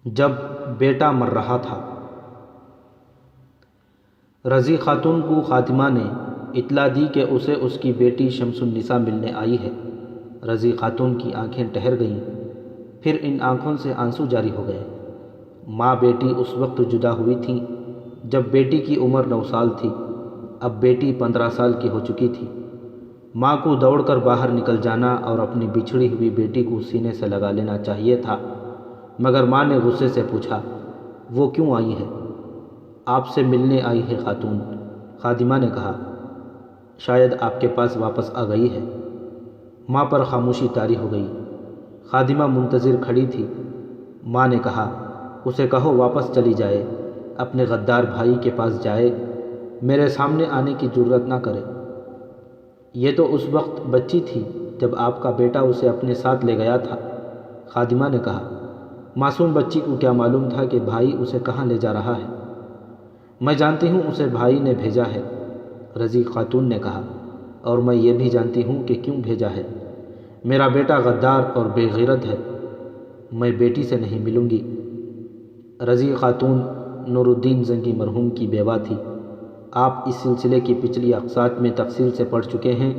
جب بیٹا مر رہا تھا۔ رضی خاتون کو خادمہ نے اطلاع دی کہ اسے اس کی بیٹی شمس النساء ملنے آئی ہے۔ رضی خاتون کی آنکھیں ٹھہر گئیں، پھر ان آنکھوں سے آنسو جاری ہو گئے۔ ماں بیٹی اس وقت جدا ہوئی تھیں جب بیٹی کی عمر 9 سال تھی، اب بیٹی 15 سال کی ہو چکی تھی۔ ماں کو دوڑ کر باہر نکل جانا اور اپنی بچھڑی ہوئی بیٹی کو سینے سے لگا لینا چاہیے تھا، مگر ماں نے غصے سے پوچھا، وہ کیوں آئی ہے؟ آپ سے ملنے آئی ہے خاتون۔ خادمہ نے کہا، شاید آپ کے پاس واپس آ گئی ہے۔ ماں پر خاموشی طاری ہو گئی۔ خادمہ منتظر کھڑی تھی۔ ماں نے کہا، اسے کہو واپس چلی جائے، اپنے غدار بھائی کے پاس جائے، میرے سامنے آنے کی جرأت نہ کرے۔ یہ تو اس وقت بچی تھی جب آپ کا بیٹا اسے اپنے ساتھ لے گیا تھا۔ خادمہ نے کہا، معصوم بچی کو کیا معلوم تھا کہ بھائی اسے کہاں لے جا رہا ہے؟ میں جانتی ہوں اسے بھائی نے بھیجا ہے، رضی خاتون نے کہا، اور میں یہ بھی جانتی ہوں کہ کیوں بھیجا ہے۔ میرا بیٹا غدار اور بے غیرت ہے، میں بیٹی سے نہیں ملوں گی۔ رضی خاتون نور الدین زنگی مرحوم کی بیوہ تھی۔ آپ اس سلسلے کی پچھلی اقساط میں تفصیل سے پڑھ چکے ہیں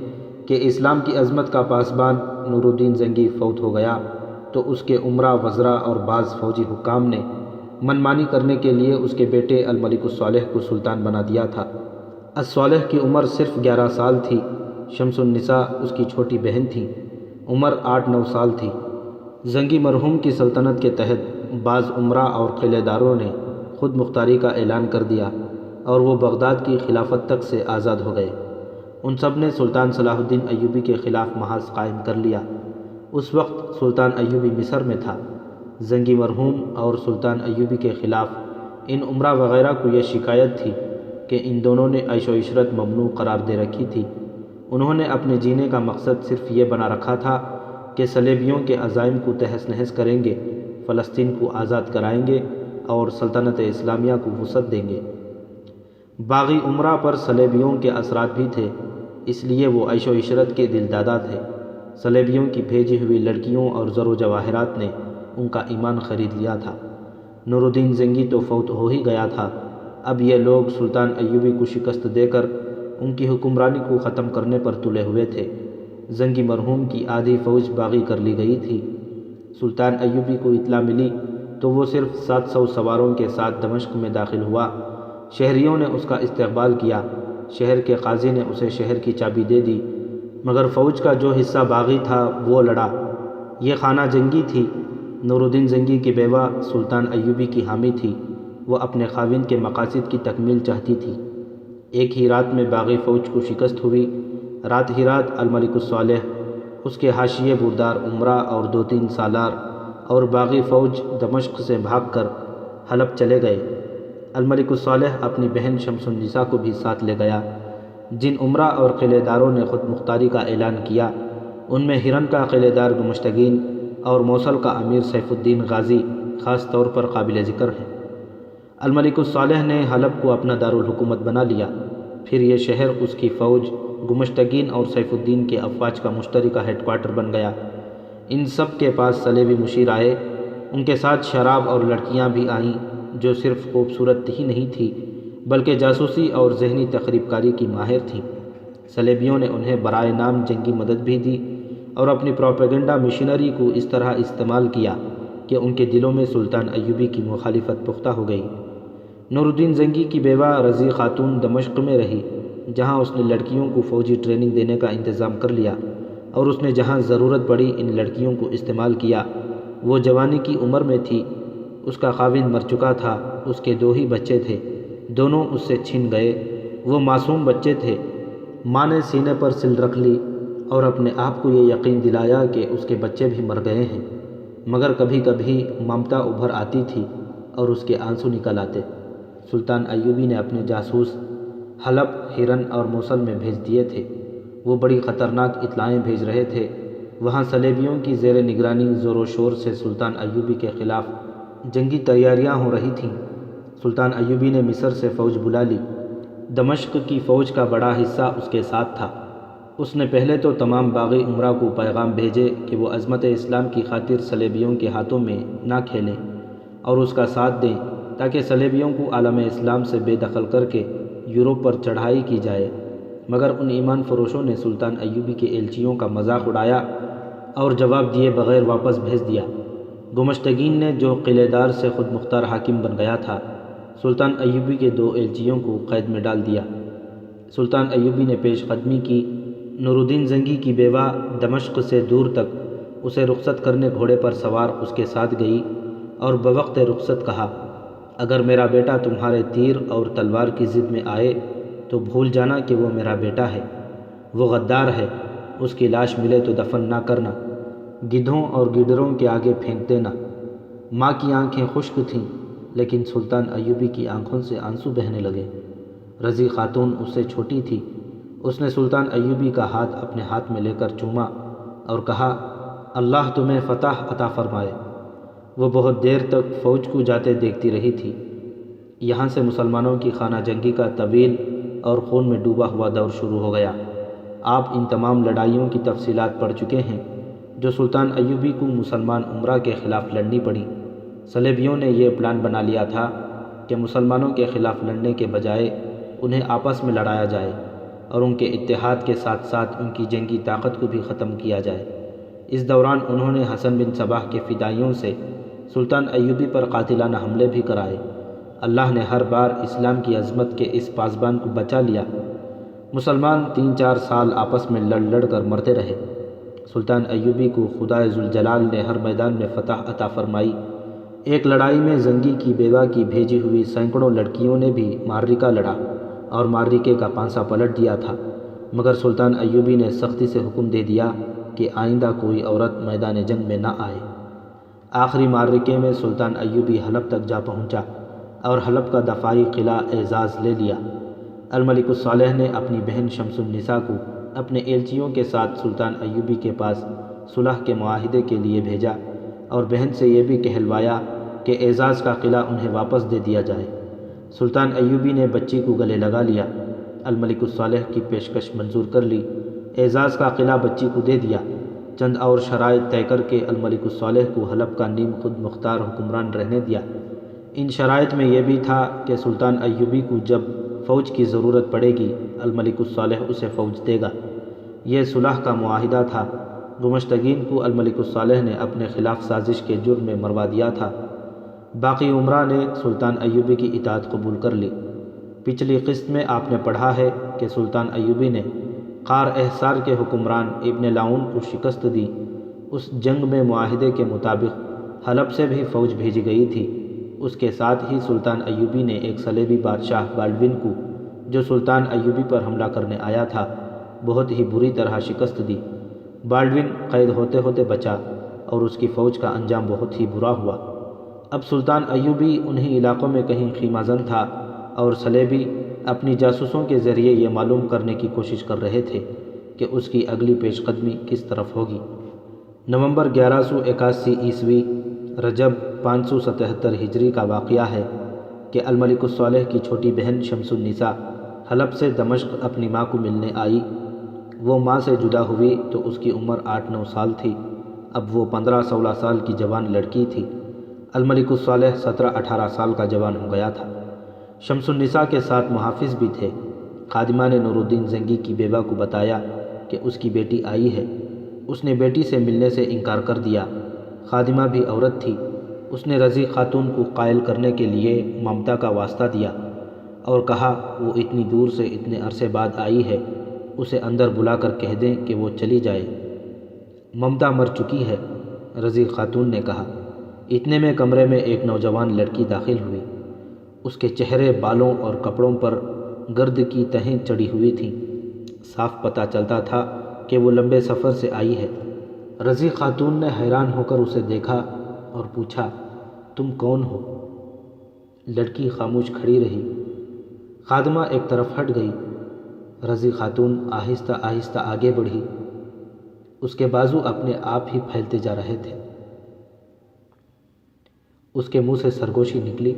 کہ اسلام کی عظمت کا پاسبان نور الدین زنگی فوت ہو گیا تو اس کے امراء، وزراء اور بعض فوجی حکام نے منمانی کرنے کے لیے اس کے بیٹے الملک الصالح کو سلطان بنا دیا تھا۔ الصالح کی عمر صرف 11 سال تھی، شمس النساء اس کی چھوٹی بہن تھیں، عمر 8-9 سال تھی۔ زنگی مرحوم کی سلطنت کے تحت بعض امراء اور قلعے داروں نے خود مختاری کا اعلان کر دیا اور وہ بغداد کی خلافت تک سے آزاد ہو گئے۔ ان سب نے سلطان صلاح الدین ایوبی کے خلاف محاذ قائم کر لیا۔ اس وقت سلطان ایوبی مصر میں تھا۔ زنگی مرحوم اور سلطان ایوبی کے خلاف ان امراء وغیرہ کو یہ شکایت تھی کہ ان دونوں نے عیش و عشرت ممنوع قرار دے رکھی تھی۔ انہوں نے اپنے جینے کا مقصد صرف یہ بنا رکھا تھا کہ صلیبیوں کے عزائم کو تہس نہس کریں گے، فلسطین کو آزاد کرائیں گے اور سلطنت اسلامیہ کو وسعت دیں گے۔ باغی امراء پر صلیبیوں کے اثرات بھی تھے، اس لیے وہ عیش و عشرت کے دلدادہ تھے۔ صلیبیوں کی بھیجی ہوئی لڑکیوں اور زر و جواہرات نے ان کا ایمان خرید لیا تھا۔ نور الدین زنگی تو فوت ہو ہی گیا تھا، اب یہ لوگ سلطان ایوبی کو شکست دے کر ان کی حکمرانی کو ختم کرنے پر تلے ہوئے تھے۔ زنگی مرحوم کی آدھی فوج باغی کر لی گئی تھی۔ سلطان ایوبی کو اطلاع ملی تو وہ صرف 700 سواروں کے ساتھ دمشق میں داخل ہوا۔ شہریوں نے اس کا استقبال کیا۔ شہر کے قاضی نے اسے شہر کی چابی دے دی، مگر فوج کا جو حصہ باغی تھا وہ لڑا۔ یہ خانہ جنگی تھی۔ نور الدین زنگی کی بیوہ سلطان ایوبی کی حامی تھی، وہ اپنے خاوند کے مقاصد کی تکمیل چاہتی تھی۔ ایک ہی رات میں باغی فوج کو شکست ہوئی۔ رات ہی رات الملک الصالح، اس کے حاشیے بردار امراء اور 2-3 سالار اور باغی فوج دمشق سے بھاگ کر حلب چلے گئے۔ الملک الصالح اپنی بہن شمس النساء کو بھی ساتھ لے گیا۔ جن امراء اور قلعے داروں نے خود مختاری کا اعلان کیا، ان میں ہرن کا قلعے دار گمشتگین اور موصل کا امیر سیف الدین غازی خاص طور پر قابل ذکر ہیں۔ الملک الصالح نے حلب کو اپنا دارالحکومت بنا لیا، پھر یہ شہر اس کی فوج، گمشتگین اور سیف الدین کے افواج کا مشترکہ ہیڈ کوارٹر بن گیا۔ ان سب کے پاس صلیبی مشیر آئے، ان کے ساتھ شراب اور لڑکیاں بھی آئیں جو صرف خوبصورت ہی نہیں تھی بلکہ جاسوسی اور ذہنی تخریب کاری کی ماہر تھیں۔ صلیبیوں نے انہیں برائے نام جنگی مدد بھی دی اور اپنی پروپیگنڈا مشینری کو اس طرح استعمال کیا کہ ان کے دلوں میں سلطان ایوبی کی مخالفت پختہ ہو گئی۔ نور الدین زنگی کی بیوہ رضی خاتون دمشق میں رہی، جہاں اس نے لڑکیوں کو فوجی ٹریننگ دینے کا انتظام کر لیا اور اس نے جہاں ضرورت پڑی ان لڑکیوں کو استعمال کیا۔ وہ جوانی کی عمر میں تھی، اس کا خاوند مر چکا تھا، اس کے 2 ہی بچے تھے، دونوں اس سے چھن گئے۔ وہ معصوم بچے تھے۔ ماں نے سینے پر سل رکھ لی اور اپنے آپ کو یہ یقین دلایا کہ اس کے بچے بھی مر گئے ہیں، مگر کبھی کبھی ممتا ابھر آتی تھی اور اس کے آنسو نکل آتے۔ سلطان ایوبی نے اپنے جاسوس حلب، ہرن اور موصل میں بھیج دیے تھے۔ وہ بڑی خطرناک اطلاعیں بھیج رہے تھے۔ وہاں صلیبیوں کی زیر نگرانی زور و شور سے سلطان ایوبی کے خلاف جنگی تیاریاں ہو رہی تھیں۔ سلطان ایوبی نے مصر سے فوج بلا لی۔ دمشق کی فوج کا بڑا حصہ اس کے ساتھ تھا۔ اس نے پہلے تو تمام باغی امراء کو پیغام بھیجے کہ وہ عظمت اسلام کی خاطر صلیبیوں کے ہاتھوں میں نہ کھیلیں۔ اور اس کا ساتھ دیں تاکہ صلیبیوں کو عالم اسلام سے بے دخل کر کے یورپ پر چڑھائی کی جائے، مگر ان ایمان فروشوں نے سلطان ایوبی کے ایلچیوں کا مذاق اڑایا اور جواب دیے بغیر واپس بھیج دیا۔ گمشتگین نے، جو قلعے دار سے خود مختار حاکم بن گیا تھا، سلطان ایوبی کے 2 ایلچیوں کو قید میں ڈال دیا۔ سلطان ایوبی نے پیش قدمی کی۔ نور الدین زنگی کی بیوہ دمشق سے دور تک اسے رخصت کرنے گھوڑے پر سوار اس کے ساتھ گئی اور بوقت رخصت کہا، اگر میرا بیٹا تمہارے تیر اور تلوار کی ضد میں آئے تو بھول جانا کہ وہ میرا بیٹا ہے، وہ غدار ہے، اس کی لاش ملے تو دفن نہ کرنا، گدھوں اور گیدڑوں کے آگے پھینک دینا۔ ماں کی آنکھیں خشک تھیں، لیکن سلطان ایوبی کی آنکھوں سے آنسو بہنے لگے۔ رضی خاتون اس سے چھوٹی تھی۔ اس نے سلطان ایوبی کا ہاتھ اپنے ہاتھ میں لے کر چوما اور کہا، اللہ تمہیں فتح عطا فرمائے۔ وہ بہت دیر تک فوج کو جاتے دیکھتی رہی تھی۔ یہاں سے مسلمانوں کی خانہ جنگی کا طویل اور خون میں ڈوبا ہوا دور شروع ہو گیا۔ آپ ان تمام لڑائیوں کی تفصیلات پڑھ چکے ہیں جو سلطان ایوبی کو مسلمان امراء کے خلاف لڑنی پڑی۔ صلیبیوں نے یہ پلان بنا لیا تھا کہ مسلمانوں کے خلاف لڑنے کے بجائے انہیں آپس میں لڑایا جائے اور ان کے اتحاد کے ساتھ ساتھ ان کی جنگی طاقت کو بھی ختم کیا جائے۔ اس دوران انہوں نے حسن بن صباح کے فدائیوں سے سلطان ایوبی پر قاتلانہ حملے بھی کرائے۔ اللہ نے ہر بار اسلام کی عظمت کے اس پاسبان کو بچا لیا۔ مسلمان 3-4 سال آپس میں لڑ لڑ کر مرتے رہے۔ سلطان ایوبی کو خدائے ذوالجلال نے ہر میدان میں فتح عطا فرمائی۔ ایک لڑائی میں زنگی کی بیوہ کی بھیجی ہوئی سینکڑوں لڑکیوں نے بھی معرکہ لڑا اور معرکے کا پانسا پلٹ دیا تھا، مگر سلطان ایوبی نے سختی سے حکم دے دیا کہ آئندہ کوئی عورت میدان جنگ میں نہ آئے۔ آخری معرکے میں سلطان ایوبی حلب تک جا پہنچا اور حلب کا دفاعی قلعہ اعزاز لے لیا۔ الملک الصالح نے اپنی بہن شمس النساء کو اپنے ایلچیوں کے ساتھ سلطان ایوبی کے پاس صلح کے معاہدے کے لیے بھیجا اور بہن سے یہ بھی کہلوایا کہ اعزاز کا قلعہ انہیں واپس دے دیا جائے۔ سلطان ایوبی نے بچی کو گلے لگا لیا۔ الملک الصالح کی پیشکش منظور کر لی۔ اعزاز کا قلعہ بچی کو دے دیا۔ چند اور شرائط طے کر کے الملک الصالح کو حلب کا نیم خود مختار حکمران رہنے دیا۔ ان شرائط میں یہ بھی تھا کہ سلطان ایوبی کو جب فوج کی ضرورت پڑے گی الملک الصالح اسے فوج دے گا۔ یہ صلح کا معاہدہ تھا۔ گمشتگین کو الملک الصالح نے اپنے خلاف سازش کے جرم میں مروا دیا تھا۔ باقی امراء نے سلطان ایوبی کی اطاعت قبول کر لی۔ پچھلی قسط میں آپ نے پڑھا ہے کہ سلطان ایوبی نے قار احصار کے حکمران ابن لاؤن کو شکست دی۔ اس جنگ میں معاہدے کے مطابق حلب سے بھی فوج بھیجی گئی تھی۔ اس کے ساتھ ہی سلطان ایوبی نے ایک صلیبی بادشاہ بالڈون کو، جو سلطان ایوبی پر حملہ کرنے آیا تھا، بہت ہی بری طرح شکست دی۔ بالڈون قید ہوتے ہوتے بچا اور اس کی فوج کا انجام بہت ہی برا ہوا۔ اب سلطان ایوبی انہی علاقوں میں کہیں خیمہ زن تھا اور صلیبی اپنی جاسوسوں کے ذریعے یہ معلوم کرنے کی کوشش کر رہے تھے کہ اس کی اگلی پیش قدمی کس طرف ہوگی۔ نومبر 1181 عیسوی رجب 577 ہجری کا واقعہ ہے کہ الملک الصالح کی چھوٹی بہن شمس النساء حلب سے دمشق اپنی ماں کو ملنے آئی۔ وہ ماں سے جدا ہوئی تو اس کی عمر 8-9 سال تھی۔ اب وہ 15-16 سال کی جوان لڑکی تھی۔ الملک الصالح 17-18 سال کا جوان ہو گیا تھا۔ شمس النساء کے ساتھ محافظ بھی تھے۔ خادمہ نے نور الدین زنگی کی بیوہ کو بتایا کہ اس کی بیٹی آئی ہے۔ اس نے بیٹی سے ملنے سے انکار کر دیا۔ خادمہ بھی عورت تھی۔ اس نے رضی خاتون کو قائل کرنے کے لیے ممتا کا واسطہ دیا اور کہا وہ اتنی دور سے اتنے عرصے بعد آئی ہے، اسے اندر بلا کر کہہ دیں کہ وہ چلی جائے۔ ممتا مر چکی ہے، رضی خاتون نے کہا۔ اتنے میں کمرے میں ایک نوجوان لڑکی داخل ہوئی۔ اس کے چہرے، بالوں اور کپڑوں پر گرد کی تہیں چڑھی ہوئی تھیں۔ صاف پتہ چلتا تھا کہ وہ لمبے سفر سے آئی ہے۔ رضی خاتون نے حیران ہو کر اسے دیکھا اور پوچھا، تم کون ہو؟ لڑکی خاموش کھڑی رہی۔ خادمہ ایک طرف ہٹ گئی۔ رضی خاتون آہستہ آہستہ آگے بڑھی۔ اس کے بازو اپنے آپ ہی پھیلتے جا رہے تھے۔ اس کے منہ سے سرگوشی نکلی،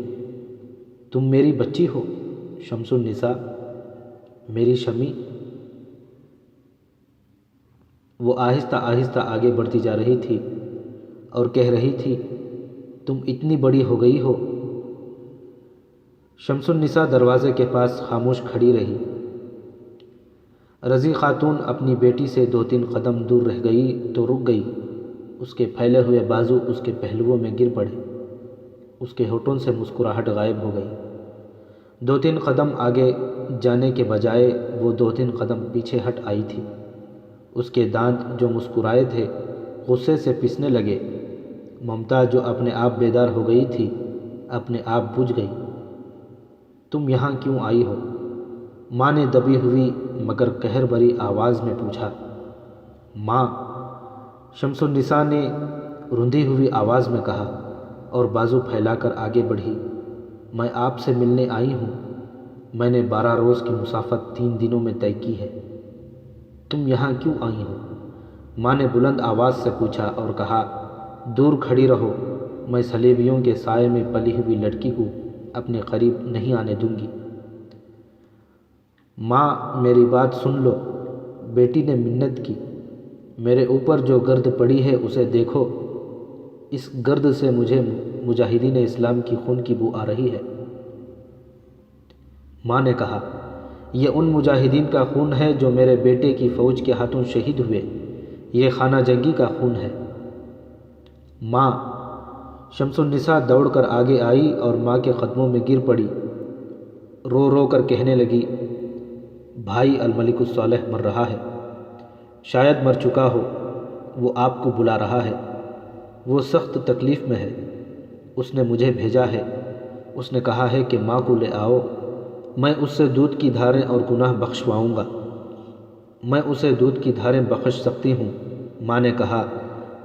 تم میری بچی ہو شمس النساء، میری شمی؟ وہ آہستہ آہستہ آگے بڑھتی جا رہی تھی اور کہہ رہی تھی، تم اتنی بڑی ہو گئی ہو؟ شمس النساء دروازے کے پاس خاموش کھڑی رہی۔ رضی خاتون اپنی بیٹی سے 2-3 قدم دور رہ گئی تو رک گئی۔ اس کے پھیلے ہوئے بازو اس کے پہلوؤں میں گر پڑے۔ اس کے ہونٹوں سے مسکراہٹ غائب ہو گئی۔ 2-3 قدم آگے جانے کے بجائے وہ 2-3 قدم پیچھے ہٹ آئی تھی۔ اس کے دانت جو مسکرائے تھے غصے سے پسنے لگے۔ ممتا جو اپنے آپ بیدار ہو گئی تھی اپنے آپ بجھ گئی۔ تم یہاں کیوں آئی ہو؟ ماں نے دبی ہوئی مگر قہر بھری آواز میں پوچھا۔ ماں، شمس النساء نے رندھی ہوئی آواز میں کہا اور بازو پھیلا کر آگے بڑھی۔ میں آپ سے ملنے آئی ہوں۔ میں نے 12 روز کی مسافت 3 دنوں میں طے کی ہے۔ تم یہاں کیوں آئی ہو؟ ماں نے بلند آواز سے پوچھا اور کہا، دور کھڑی رہو، میں صلیبیوں کے سائے میں پلی ہوئی لڑکی کو اپنے قریب نہیں آنے دوں گی۔ ماں، میری بات سن لو، بیٹی نے منت کی۔ میرے اوپر جو گرد پڑی ہے اسے دیکھو، اس گرد سے مجھے مجاہدین اسلام کی خون کی بو آ رہی ہے۔ ماں نے کہا، یہ ان مجاہدین کا خون ہے جو میرے بیٹے کی فوج کے ہاتھوں شہید ہوئے، یہ خانہ جنگی کا خون ہے۔ ماں، شمس النساء دوڑ کر آگے آئی اور ماں کے قدموں میں گر پڑی۔ رو رو کر کہنے لگی، بھائی الملک الصالح مر رہا ہے، شاید مر چکا ہو، وہ آپ کو بلا رہا ہے، وہ سخت تکلیف میں ہے، اس نے مجھے بھیجا ہے، اس نے کہا ہے کہ ماں کو لے آؤ، میں اس سے دودھ کی دھاریں اور گناہ بخشواؤں گا۔ میں اسے دودھ کی دھاریں بخش سکتی ہوں۔ ماں نے کہا،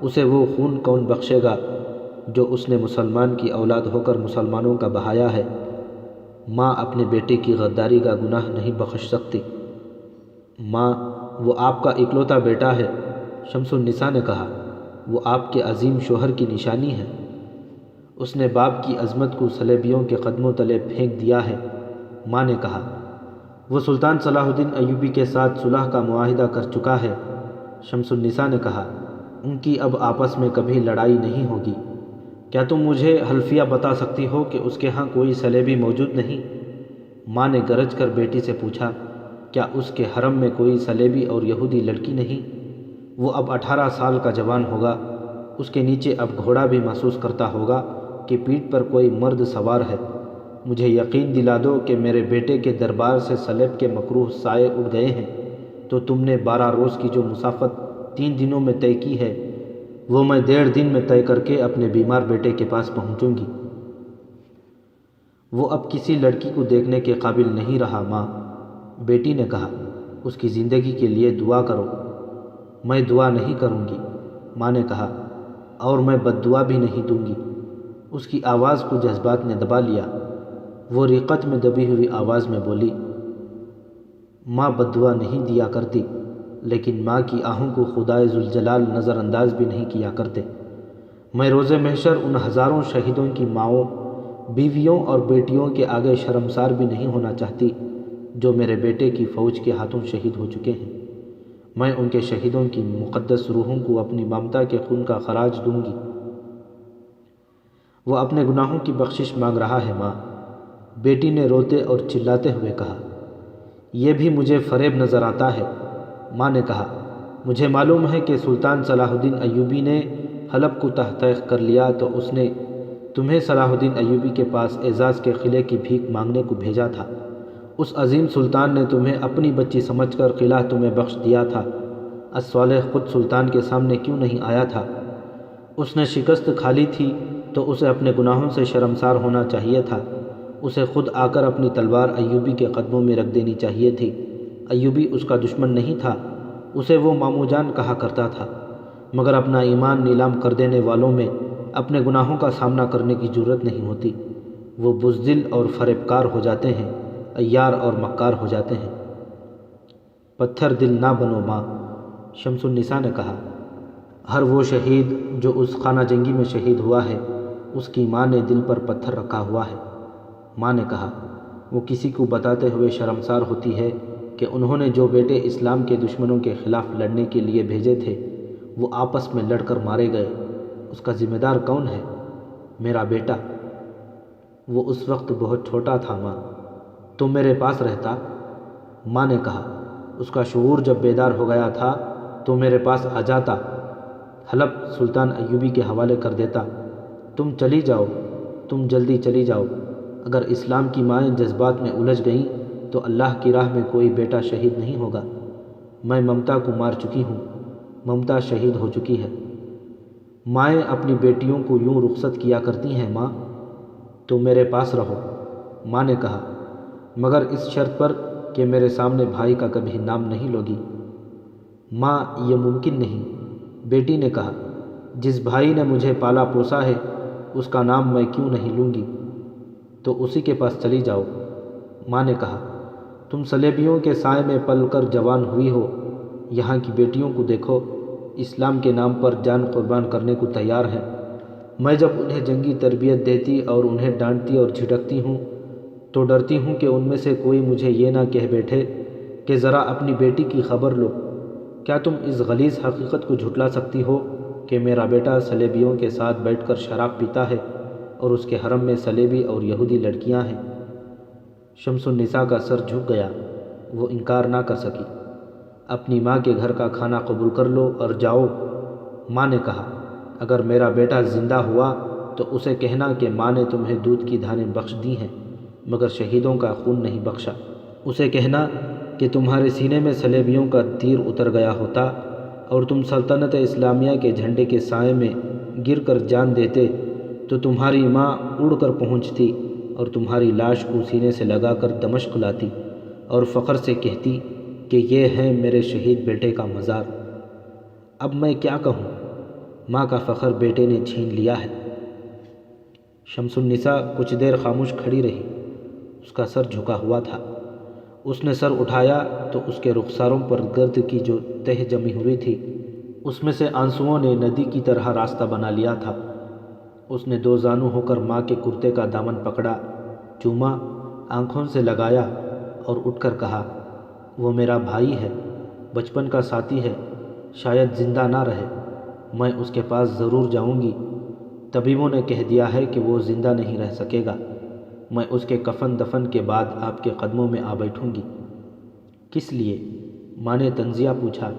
اسے وہ خون کون بخشے گا جو اس نے مسلمان کی اولاد ہو کر مسلمانوں کا بہایا ہے؟ ماں اپنے بیٹے کی غداری کا گناہ نہیں بخش سکتی۔ ماں، وہ آپ کا اکلوتا بیٹا ہے، شمس النساء نے کہا، وہ آپ کے عظیم شوہر کی نشانی ہے۔ اس نے باپ کی عظمت کو صلیبیوں کے قدموں تلے پھینک دیا ہے۔ ماں نے کہا، وہ سلطان صلاح الدین ایوبی کے ساتھ صلح کا معاہدہ کر چکا ہے۔ شمس النساء نے کہا، ان کی اب آپس میں کبھی لڑائی نہیں ہوگی۔ کیا تم مجھے حلفیہ بتا سکتی ہو کہ اس کے ہاں کوئی صلیبی موجود نہیں؟ ماں نے گرج کر بیٹی سے پوچھا، کیا اس کے حرم میں کوئی صلیبی اور یہودی لڑکی نہیں؟ وہ اب 18 سال کا جوان ہوگا، اس کے نیچے اب گھوڑا بھی محسوس کرتا ہوگا کہ پیٹھ پر کوئی مرد سوار ہے۔ مجھے یقین دلا دو کہ میرے بیٹے کے دربار سے صلیب کے مکروہ سائے اٹھ گئے ہیں، تو تم نے 12 روز کی جو مسافت 3 دنوں میں طے کی ہے وہ میں 1.5 دن میں طے کر کے اپنے بیمار بیٹے کے پاس پہنچوں گی۔ وہ اب کسی لڑکی کو دیکھنے کے قابل نہیں رہا ماں، بیٹی نے کہا، اس کی زندگی کے لیے دعا کرو۔ میں دعا نہیں کروں گی، ماں نے کہا، اور میں بد دعا بھی نہیں دوں گی۔ اس کی آواز کو جذبات نے دبا لیا۔ وہ رقت میں دبی ہوئی آواز میں بولی، ماں بد دعا نہیں دیا کرتی، لیکن ماں کی آہوں کو خدائے ذوالجلال نظر انداز بھی نہیں کیا کرتے۔ میں روز محشر ان ہزاروں شہیدوں کی ماؤں، بیویوں اور بیٹیوں کے آگے شرمسار بھی نہیں ہونا چاہتی جو میرے بیٹے کی فوج کے ہاتھوں شہید ہو چکے ہیں۔ میں ان کے شہیدوں کی مقدس روحوں کو اپنی ممتا کے خون کا خراج دوں گی۔ وہ اپنے گناہوں کی بخشش مانگ رہا ہے ماں، بیٹی نے روتے اور چلاتے ہوئے کہا۔ یہ بھی مجھے فریب نظر آتا ہے، ماں نے کہا، مجھے معلوم ہے کہ سلطان صلاح الدین ایوبی نے حلب کو تحقیق کر لیا تو اس نے تمہیں صلاح الدین ایوبی کے پاس اعزاز کے قلعے کی بھیک مانگنے کو بھیجا تھا۔ اس عظیم سلطان نے تمہیں اپنی بچی سمجھ کر قلعہ تمہیں بخش دیا تھا۔ الصالح خود سلطان کے سامنے کیوں نہیں آیا تھا؟ اس نے شکست کھا لی تھی تو اسے اپنے گناہوں سے شرمسار ہونا چاہیے تھا۔ اسے خود آ کر اپنی تلوار ایوبی کے قدموں میں رکھ دینی چاہیے تھی۔ ایوبی اس کا دشمن نہیں تھا، اسے وہ ماموں جان کہا کرتا تھا، مگر اپنا ایمان نیلام کر دینے والوں میں اپنے گناہوں کا سامنا کرنے کی جرت نہیں ہوتی۔ وہ بزدل اور فریبکار ہو جاتے ہیں، عیار اور مکار ہو جاتے ہیں۔ پتھر دل نہ بنو ماں، شمس النساء نے کہا، ہر وہ شہید جو اس خانہ جنگی میں شہید ہوا ہے اس کی ماں نے دل پر پتھر رکھا ہوا ہے۔ ماں نے کہا، وہ کسی کو بتاتے ہوئے شرمسار ہوتی ہے کہ انہوں نے جو بیٹے اسلام کے دشمنوں کے خلاف لڑنے کے لیے بھیجے تھے وہ آپس میں لڑ کر مارے گئے، اس کا ذمہ دار کون ہے؟ میرا بیٹا؟ وہ اس وقت بہت چھوٹا تھا ماں، تم میرے پاس رہتا؟ ماں نے کہا، اس کا شعور جب بیدار ہو گیا تھا تو میرے پاس آ جاتا، حلب سلطان ایوبی کے حوالے کر دیتا۔ تم چلی جاؤ، تم جلدی چلی جاؤ۔ اگر اسلام کی مائیں جذبات میں الجھ گئیں تو اللہ کی راہ میں کوئی بیٹا شہید نہیں ہوگا۔ میں ممتا کو مار چکی ہوں، ممتا شہید ہو چکی ہے۔ مائیں اپنی بیٹیوں کو یوں رخصت کیا کرتی ہیں ماں، تو میرے پاس رہو۔ ماں نے کہا، مگر اس شرط پر کہ میرے سامنے بھائی کا کبھی نام نہیں لوگی۔ ماں، یہ ممکن نہیں۔ بیٹی نے کہا، جس بھائی نے مجھے پالا پوسا ہے اس کا نام میں کیوں نہیں لوں گی؟ تو اسی کے پاس چلی جاؤ۔ ماں نے کہا، تم صلیبیوں کے سائے میں پل کر جوان ہوئی ہو، یہاں کی بیٹیوں کو دیکھو، اسلام کے نام پر جان قربان کرنے کو تیار ہیں۔ میں جب انہیں جنگی تربیت دیتی اور انہیں ڈانٹتی اور جھٹکتی ہوں تو ڈرتی ہوں کہ ان میں سے کوئی مجھے یہ نہ کہہ بیٹھے کہ ذرا اپنی بیٹی کی خبر لو۔ کیا تم اس غلیظ حقیقت کو جھٹلا سکتی ہو کہ میرا بیٹا صلیبیوں کے ساتھ بیٹھ کر شراب پیتا ہے اور اس کے حرم میں صلیبی اور یہودی لڑکیاں ہیں؟ شمس النساء کا سر جھک گیا، وہ انکار نہ کر سکی۔ اپنی ماں کے گھر کا کھانا قبول کر لو اور جاؤ۔ ماں نے کہا، اگر میرا بیٹا زندہ ہوا تو اسے کہنا کہ ماں نے تمہیں دودھ کی دھانیں بخش دی ہیں مگر شہیدوں کا خون نہیں بخشا۔ اسے کہنا کہ تمہارے سینے میں صلیبیوں کا تیر اتر گیا ہوتا اور تم سلطنت اسلامیہ کے جھنڈے کے سائے میں گر کر جان دیتے تو تمہاری ماں اڑ کر پہنچتی اور تمہاری لاش کو سینے سے لگا کر دمشق لاتی اور فخر سے کہتی کہ یہ ہے میرے شہید بیٹے کا مزار۔ اب میں کیا کہوں؟ ماں کا فخر بیٹے نے چھین لیا ہے۔ شمس النساء کچھ دیر خاموش کھڑی رہی، اس کا سر جھکا ہوا تھا۔ اس نے سر اٹھایا تو اس کے رخساروں پر گرد کی جو تہ جمی ہوئی تھی اس میں سے آنسوؤں نے ندی کی طرح راستہ بنا لیا تھا۔ اس نے دو زانو ہو کر ماں کے کرتے کا دامن پکڑا، چوما، آنکھوں سے لگایا اور اٹھ کر کہا، وہ میرا بھائی ہے، بچپن کا ساتھی ہے، شاید زندہ نہ رہے، میں اس کے پاس ضرور جاؤں گی۔ طبیبوں نے کہہ دیا ہے کہ وہ زندہ نہیں رہ سکے گا۔ میں اس کے کفن دفن کے بعد آپ کے قدموں میں آ بیٹھوں گی۔ کس لیے؟ ماں نے تنزیہ پوچھا۔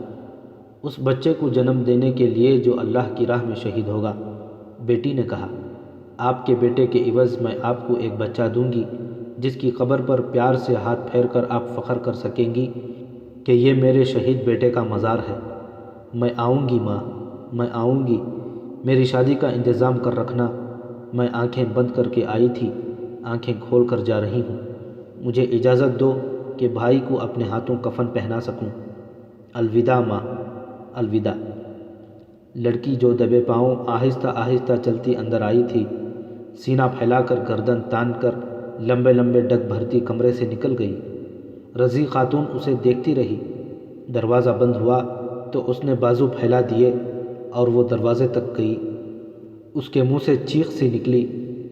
اس بچے کو جنم دینے کے لیے جو اللہ کی راہ میں شہید ہوگا۔ بیٹی نے کہا، آپ کے بیٹے کے عوض میں آپ کو ایک بچہ دوں گی جس کی قبر پر پیار سے ہاتھ پھیر کر آپ فخر کر سکیں گی کہ یہ میرے شہید بیٹے کا مزار ہے۔ میں آؤں گی ماں، میں آؤں گی، میری شادی کا انتظام کر رکھنا۔ میں آنکھیں بند کر کے آئی تھی، آنکھیں کھول کر جا رہی ہوں۔ مجھے اجازت دو کہ بھائی کو اپنے ہاتھوں کفن پہنا سکوں۔ الوداع ماں، الوداع۔ لڑکی جو دبے پاؤں آہستہ آہستہ چلتی اندر آئی تھی، سینہ پھیلا کر گردن تان کر لمبے لمبے ڈگ بھرتی کمرے سے نکل گئی۔ رضی خاتون اسے دیکھتی رہی۔ دروازہ بند ہوا تو اس نے بازو پھیلا دیے اور وہ دروازے تک گئی۔ اس کے منہ سے چیخ سی نکلی،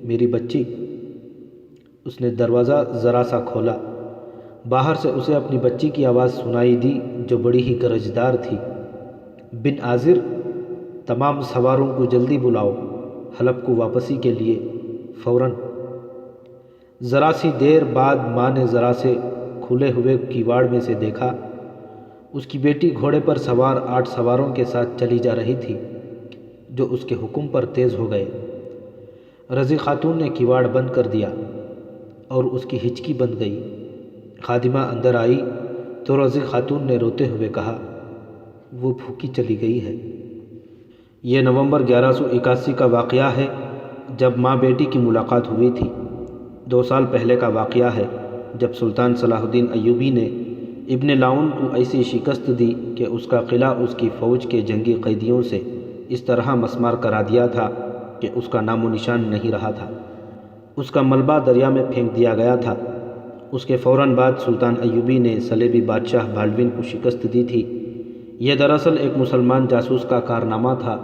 میری بچی۔ اس نے دروازہ ذرا سا کھولا۔ باہر سے اسے اپنی بچی کی آواز سنائی دی جو بڑی ہی گرجدار تھی، بن عازر، تمام سواروں کو جلدی بلاؤ، حلب کو واپسی کے لیے، فوراً۔ ذرا سی دیر بعد ماں نے ذرا سے کھلے ہوئے کیواڑ میں سے دیکھا۔ اس کی بیٹی گھوڑے پر سوار 8 سواروں کے ساتھ چلی جا رہی تھی جو اس کے حکم پر تیز ہو گئے۔ رضی خاتون نے کیواڑ بند کر دیا اور اس کی ہچکی بند گئی۔ خادمہ اندر آئی تو رضی خاتون نے روتے ہوئے کہا، وہ بھوکی چلی گئی ہے۔ یہ نومبر 1181 کا واقعہ ہے جب ماں بیٹی کی ملاقات ہوئی تھی۔ 2 سال پہلے کا واقعہ ہے جب سلطان صلاح الدین ایوبی نے ابن لاؤن کو ایسی شکست دی کہ اس کا قلعہ اس کی فوج کے جنگی قیدیوں سے اس طرح مسمار کرا دیا تھا کہ اس کا نام و نشان نہیں رہا تھا۔ اس کا ملبہ دریا میں پھینک دیا گیا تھا۔ اس کے فوراً بعد سلطان ایوبی نے صلیبی بادشاہ بالڈون کو شکست دی تھی۔ یہ دراصل ایک مسلمان جاسوس کا کارنامہ تھا۔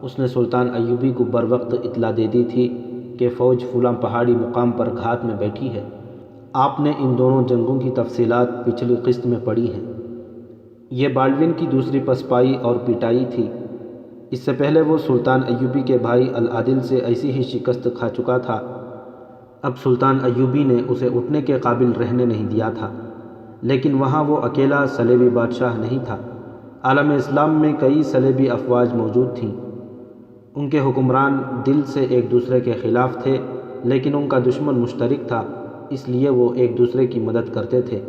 اس نے سلطان ایوبی کو بروقت اطلاع دے دی تھی کہ فوج فلاں پہاڑی مقام پر گھات میں بیٹھی ہے۔ آپ نے ان دونوں جنگوں کی تفصیلات پچھلی قسط میں پڑھی ہیں۔ یہ بالڈون کی دوسری پسپائی اور پٹائی تھی۔ اس سے پہلے وہ سلطان ایوبی کے بھائی العادل سے ایسی ہی شکست کھا چکا تھا۔ اب سلطان ایوبی نے اسے اٹھنے کے قابل رہنے نہیں دیا تھا، لیکن وہاں وہ اکیلا صلیبی بادشاہ نہیں تھا۔ عالم اسلام میں کئی صلیبی افواج موجود تھیں۔ ان کے حکمران دل سے ایک دوسرے کے خلاف تھے، لیکن ان کا دشمن مشترک تھا، اس لیے وہ ایک دوسرے کی مدد کرتے تھے۔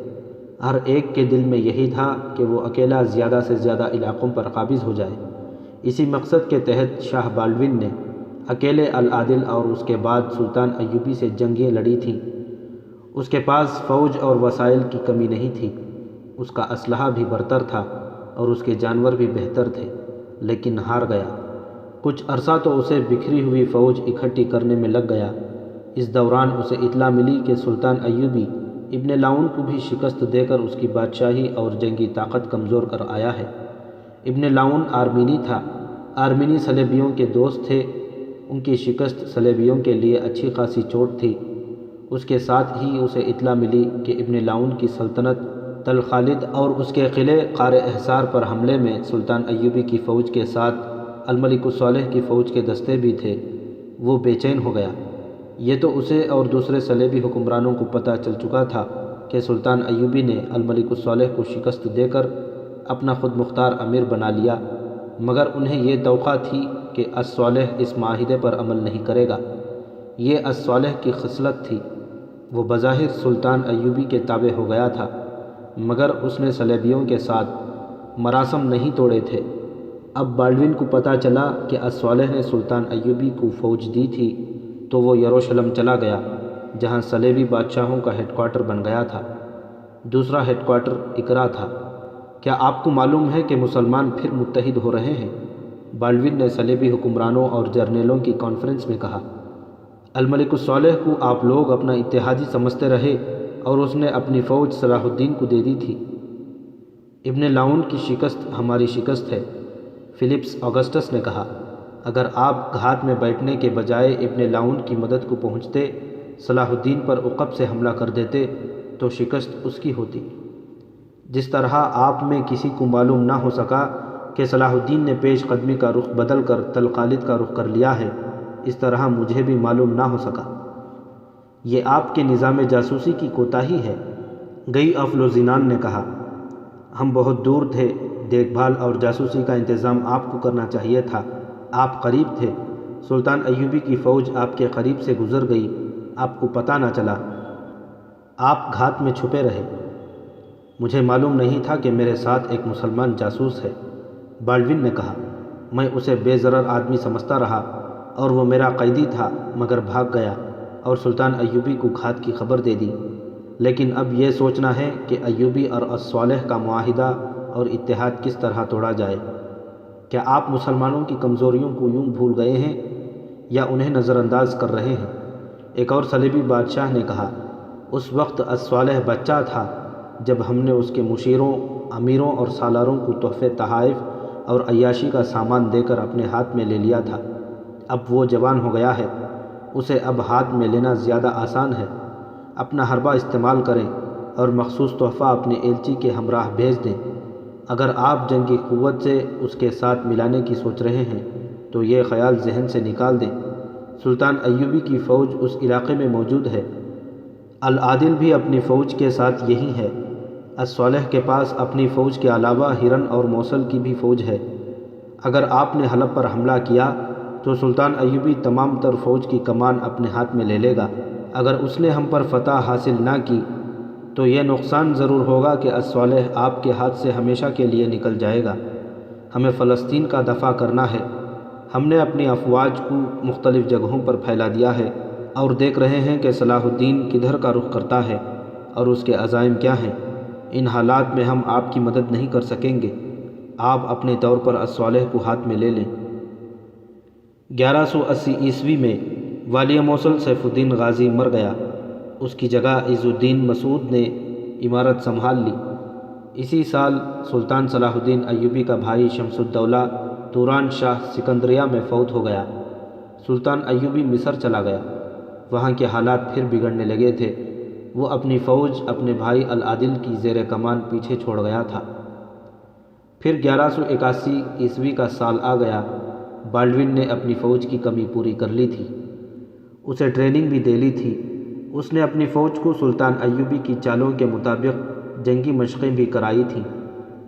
ہر ایک کے دل میں یہی تھا کہ وہ اکیلا زیادہ سے زیادہ علاقوں پر قابض ہو جائے۔ اسی مقصد کے تحت شاہ بالڈون نے اکیلے العادل اور اس کے بعد سلطان ایوبی سے جنگیں لڑی تھیں۔ اس کے پاس فوج اور وسائل کی کمی نہیں تھی، اس کا اسلحہ بھی برتر تھا اور اس کے جانور بھی بہتر تھے، لیکن ہار گیا۔ کچھ عرصہ تو اسے بکھری ہوئی فوج اکٹھی کرنے میں لگ گیا۔ اس دوران اسے اطلاع ملی کہ سلطان ایوبی ابن لاؤن کو بھی شکست دے کر اس کی بادشاہی اور جنگی طاقت کمزور کر آیا ہے۔ ابن لاؤن آرمینی تھا، آرمینی صلیبیوں کے دوست تھے۔ ان کی شکست صلیبیوں کے لیے اچھی خاصی چوٹ تھی۔ اس کے ساتھ ہی اسے اطلاع ملی کہ ابن لاؤن کی سلطنت تل خالد اور اس کے قلعے قار احصار پر حملے میں سلطان ایوبی کی فوج کے ساتھ الملک الصالح کی فوج کے دستے بھی تھے۔ وہ بے چین ہو گیا۔ یہ تو اسے اور دوسرے صلیبی حکمرانوں کو پتہ چل چکا تھا کہ سلطان ایوبی نے الملک الصالح کو شکست دے کر اپنا خود مختار امیر بنا لیا، مگر انہیں یہ توقع تھی کہ الصالح اس معاہدے پر عمل نہیں کرے گا۔ یہ الصالح کی خصلت تھی۔ وہ بظاہر سلطان ایوبی کے تابع ہو گیا تھا، مگر اس نے صلیبیوں کے ساتھ مراسم نہیں توڑے تھے۔ اب بالڈون کو پتہ چلا کہ الصالح نے سلطان ایوبی کو فوج دی تھی، تو وہ یروشلم چلا گیا، جہاں صلیبی بادشاہوں کا ہیڈ کوارٹر بن گیا تھا۔ دوسرا ہیڈ کوارٹر اقرا تھا۔ کیا آپ کو معلوم ہے کہ مسلمان پھر متحد ہو رہے ہیں؟ بالڈون نے صلیبی حکمرانوں اور جرنیلوں کی کانفرنس میں کہا۔ الملک الصالح کو آپ لوگ اپنا اتحادی سمجھتے رہے اور اس نے اپنی فوج صلاح الدین کو دے دی تھی۔ ابن لاؤن کی شکست ہماری شکست ہے، فلپس آگسٹس نے کہا۔ اگر آپ گھات میں بیٹھنے کے بجائے ابن لاؤن کی مدد کو پہنچتے، صلاح الدین پر عقب سے حملہ کر دیتے، تو شکست اس کی ہوتی۔ جس طرح آپ میں کسی کو معلوم نہ ہو سکا کہ صلاح الدین نے پیش قدمی کا رخ بدل کر تل خالد کا رخ کر لیا ہے، اس طرح مجھے بھی معلوم نہ ہو سکا۔ یہ آپ کے نظام جاسوسی کی کوتاہی ہے، گئی افل زینان نے کہا۔ ہم بہت دور تھے، دیکھ بھال اور جاسوسی کا انتظام آپ کو کرنا چاہیے تھا۔ آپ قریب تھے، سلطان ایوبی کی فوج آپ کے قریب سے گزر گئی، آپ کو پتہ نہ چلا، آپ گھات میں چھپے رہے۔ مجھے معلوم نہیں تھا کہ میرے ساتھ ایک مسلمان جاسوس ہے، بالڈون نے کہا۔ میں اسے بے ضرر آدمی سمجھتا رہا اور وہ میرا قیدی تھا، مگر بھاگ گیا اور سلطان ایوبی کو گھات کی خبر دے دی۔ لیکن اب یہ سوچنا ہے کہ ایوبی اور الصالح کا معاہدہ اور اتحاد کس طرح توڑا جائے۔ کیا آپ مسلمانوں کی کمزوریوں کو یوں بھول گئے ہیں یا انہیں نظر انداز کر رہے ہیں؟ ایک اور صلیبی بادشاہ نے کہا۔ اس وقت الصالح بچہ تھا جب ہم نے اس کے مشیروں، امیروں اور سالاروں کو تحفے تحائف اور عیاشی کا سامان دے کر اپنے ہاتھ میں لے لیا تھا۔ اب وہ جوان ہو گیا ہے، اسے اب ہاتھ میں لینا زیادہ آسان ہے۔ اپنا حربہ استعمال کریں اور مخصوص تحفہ اپنے ایلچی کے ہمراہ بھیج دیں۔ اگر آپ جنگی قوت سے اس کے ساتھ ملانے کی سوچ رہے ہیں تو یہ خیال ذہن سے نکال دیں۔ سلطان ایوبی کی فوج اس علاقے میں موجود ہے، العادل بھی اپنی فوج کے ساتھ یہی ہے، الصالح کے پاس اپنی فوج کے علاوہ ہرن اور موصل کی بھی فوج ہے۔ اگر آپ نے حلب پر حملہ کیا تو سلطان ایوبی تمام تر فوج کی کمان اپنے ہاتھ میں لے لے گا۔ اگر اس نے ہم پر فتح حاصل نہ کی تو یہ نقصان ضرور ہوگا کہ الصالح آپ کے ہاتھ سے ہمیشہ کے لیے نکل جائے گا۔ ہمیں فلسطین کا دفاع کرنا ہے۔ ہم نے اپنی افواج کو مختلف جگہوں پر پھیلا دیا ہے اور دیکھ رہے ہیں کہ صلاح الدین کدھر کا رخ کرتا ہے اور اس کے عزائم کیا ہیں۔ ان حالات میں ہم آپ کی مدد نہیں کر سکیں گے۔ آپ اپنے طور پر الصالح کو ہاتھ میں لے لیں۔ 1180 عیسوی میں والی موصل سیف الدین غازی مر گیا، اس کی جگہ عز الدین مسعود نے عمارت سنبھال لی۔ اسی سال سلطان صلاح الدین ایوبی کا بھائی شمس الدولہ توران شاہ سکندریہ میں فوت ہو گیا۔ سلطان ایوبی مصر چلا گیا، وہاں کے حالات پھر بگڑنے لگے تھے۔ وہ اپنی فوج اپنے بھائی العادل کی زیر کمان پیچھے چھوڑ گیا تھا۔ پھر 1181 عیسوی کا سال آ گیا بالڈون نے اپنی فوج کی کمی پوری کر لی تھی، اسے ٹریننگ بھی دے لی تھی۔ اس نے اپنی فوج کو سلطان ایوبی کی چالوں کے مطابق جنگی مشقیں بھی کرائی تھیں۔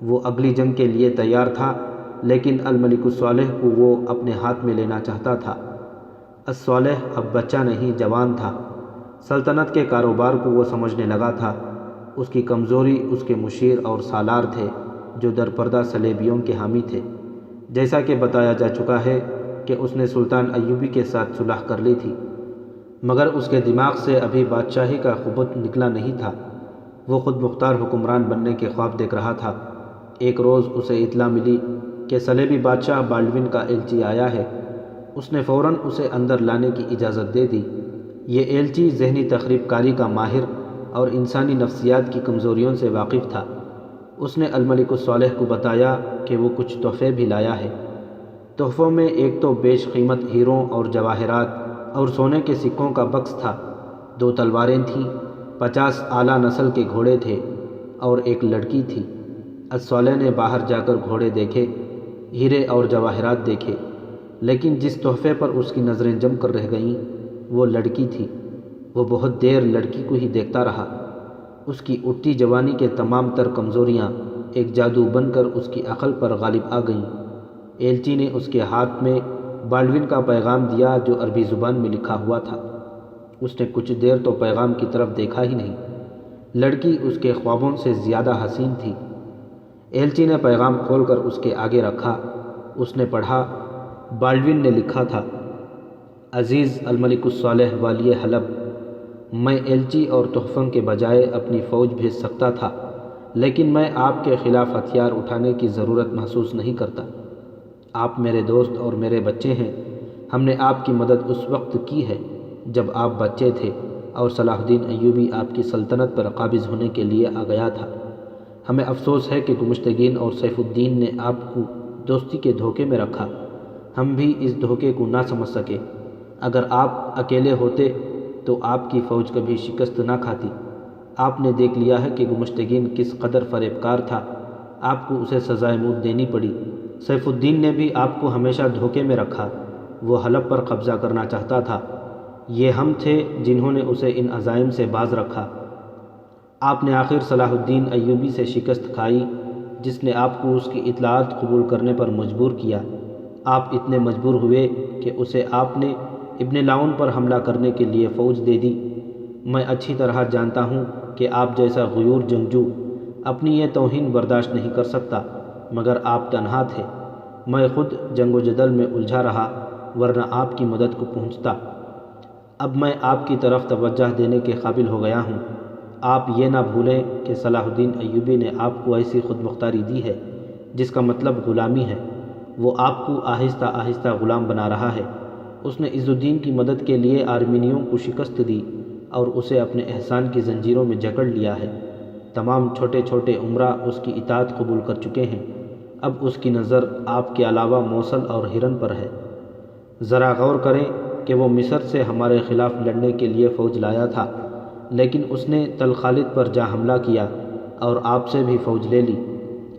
وہ اگلی جنگ کے لیے تیار تھا، لیکن الملک الصالح کو وہ اپنے ہاتھ میں لینا چاہتا تھا۔ الصالح اب بچہ نہیں، جوان تھا۔ سلطنت کے کاروبار کو وہ سمجھنے لگا تھا۔ اس کی کمزوری اس کے مشیر اور سالار تھے، جو درپردہ صلیبیوں کے حامی تھے۔ جیسا کہ بتایا جا چکا ہے کہ اس نے سلطان ایوبی کے ساتھ صلح کر لی تھی، مگر اس کے دماغ سے ابھی بادشاہی کا خبث نکلا نہیں تھا۔ وہ خود مختار حکمران بننے کے خواب دیکھ رہا تھا۔ ایک روز اسے اطلاع ملی کہ صلیبی بادشاہ بالڈون کا ایلچی آیا ہے۔ اس نے فوراً اسے اندر لانے کی اجازت دے دی۔ یہ ایلچی ذہنی تخریب کاری کا ماہر اور انسانی نفسیات کی کمزوریوں سے واقف تھا۔ اس نے الملک الصالح کو بتایا کہ وہ کچھ تحفے بھی لایا ہے۔ تحفوں میں ایک تو بیش قیمت ہیروں اور جواہرات اور سونے کے سکوں کا بکس تھا، 2 تلواریں تھیں، 50 اعلیٰ نسل کے گھوڑے تھے اور ایک لڑکی تھی۔ الصالح نے باہر جا کر گھوڑے دیکھے، ہیرے اور جواہرات دیکھے، لیکن جس تحفے پر اس کی نظریں جم کر رہ گئیں وہ لڑکی تھی۔ وہ بہت دیر لڑکی کو ہی دیکھتا رہا۔ اس کی اٹھتی جوانی کے تمام تر کمزوریاں ایک جادو بن کر اس کی عقل پر غالب آ گئیں۔ ایلچی نے اس کے ہاتھ میں بالڈون کا پیغام دیا، جو عربی زبان میں لکھا ہوا تھا۔ اس نے کچھ دیر تو پیغام کی طرف دیکھا ہی نہیں۔ لڑکی اس کے خوابوں سے زیادہ حسین تھی۔ ایلچی نے پیغام کھول کر اس کے آگے رکھا۔ اس نے پڑھا۔ بالڈون نے لکھا تھا: عزیز الملک الصالح والی حلب، میں ایلچی اور تحفوں کے بجائے اپنی فوج بھیج سکتا تھا، لیکن میں آپ کے خلاف ہتھیار اٹھانے کی ضرورت محسوس نہیں کرتا۔ آپ میرے دوست اور میرے بچے ہیں۔ ہم نے آپ کی مدد اس وقت کی ہے جب آپ بچے تھے اور صلاح الدین ایوبی آپ کی سلطنت پر قابض ہونے کے لیے آ گیا تھا۔ ہمیں افسوس ہے کہ گمشتگین اور سیف الدین نے آپ کو دوستی کے دھوکے میں رکھا۔ ہم بھی اس دھوکے کو نہ سمجھ سکے۔ اگر آپ اکیلے ہوتے تو آپ کی فوج کبھی شکست نہ کھاتی۔ آپ نے دیکھ لیا ہے کہ گمشتگین کس قدر فریب کار تھا۔ آپ کو اسے سزائے موت دینی پڑی۔ سیف الدین نے بھی آپ کو ہمیشہ دھوکے میں رکھا۔ وہ حلب پر قبضہ کرنا چاہتا تھا۔ یہ ہم تھے جنہوں نے اسے ان عزائم سے باز رکھا۔ آپ نے آخر صلاح الدین ایوبی سے شکست کھائی، جس نے آپ کو اس کی اطلاعات قبول کرنے پر مجبور کیا۔ آپ اتنے مجبور ہوئے کہ اسے آپ نے ابن لاؤن پر حملہ کرنے کے لیے فوج دے دی۔ میں اچھی طرح جانتا ہوں کہ آپ جیسا غیور جنگجو اپنی یہ توہین برداشت نہیں کر سکتا، مگر آپ تنہا تھے۔ میں خود جنگ و جدل میں الجھا رہا، ورنہ آپ کی مدد کو پہنچتا۔ اب میں آپ کی طرف توجہ دینے کے قابل ہو گیا ہوں۔ آپ یہ نہ بھولیں کہ صلاح الدین ایوبی نے آپ کو ایسی خود مختاری دی ہے جس کا مطلب غلامی ہے۔ وہ آپ کو آہستہ آہستہ غلام بنا رہا ہے۔ اس نے عز الدین کی مدد کے لیے آرمینیوں کو شکست دی اور اسے اپنے احسان کی زنجیروں میں جکڑ لیا ہے۔ تمام چھوٹے چھوٹے امراء اس کی اطاعت قبول کر چکے ہیں۔ اب اس کی نظر آپ کے علاوہ موصل اور ہرن پر ہے۔ ذرا غور کریں کہ وہ مصر سے ہمارے خلاف لڑنے کے لیے فوج لایا تھا، لیکن اس نے تل خالد پر جا حملہ کیا اور آپ سے بھی فوج لے لی۔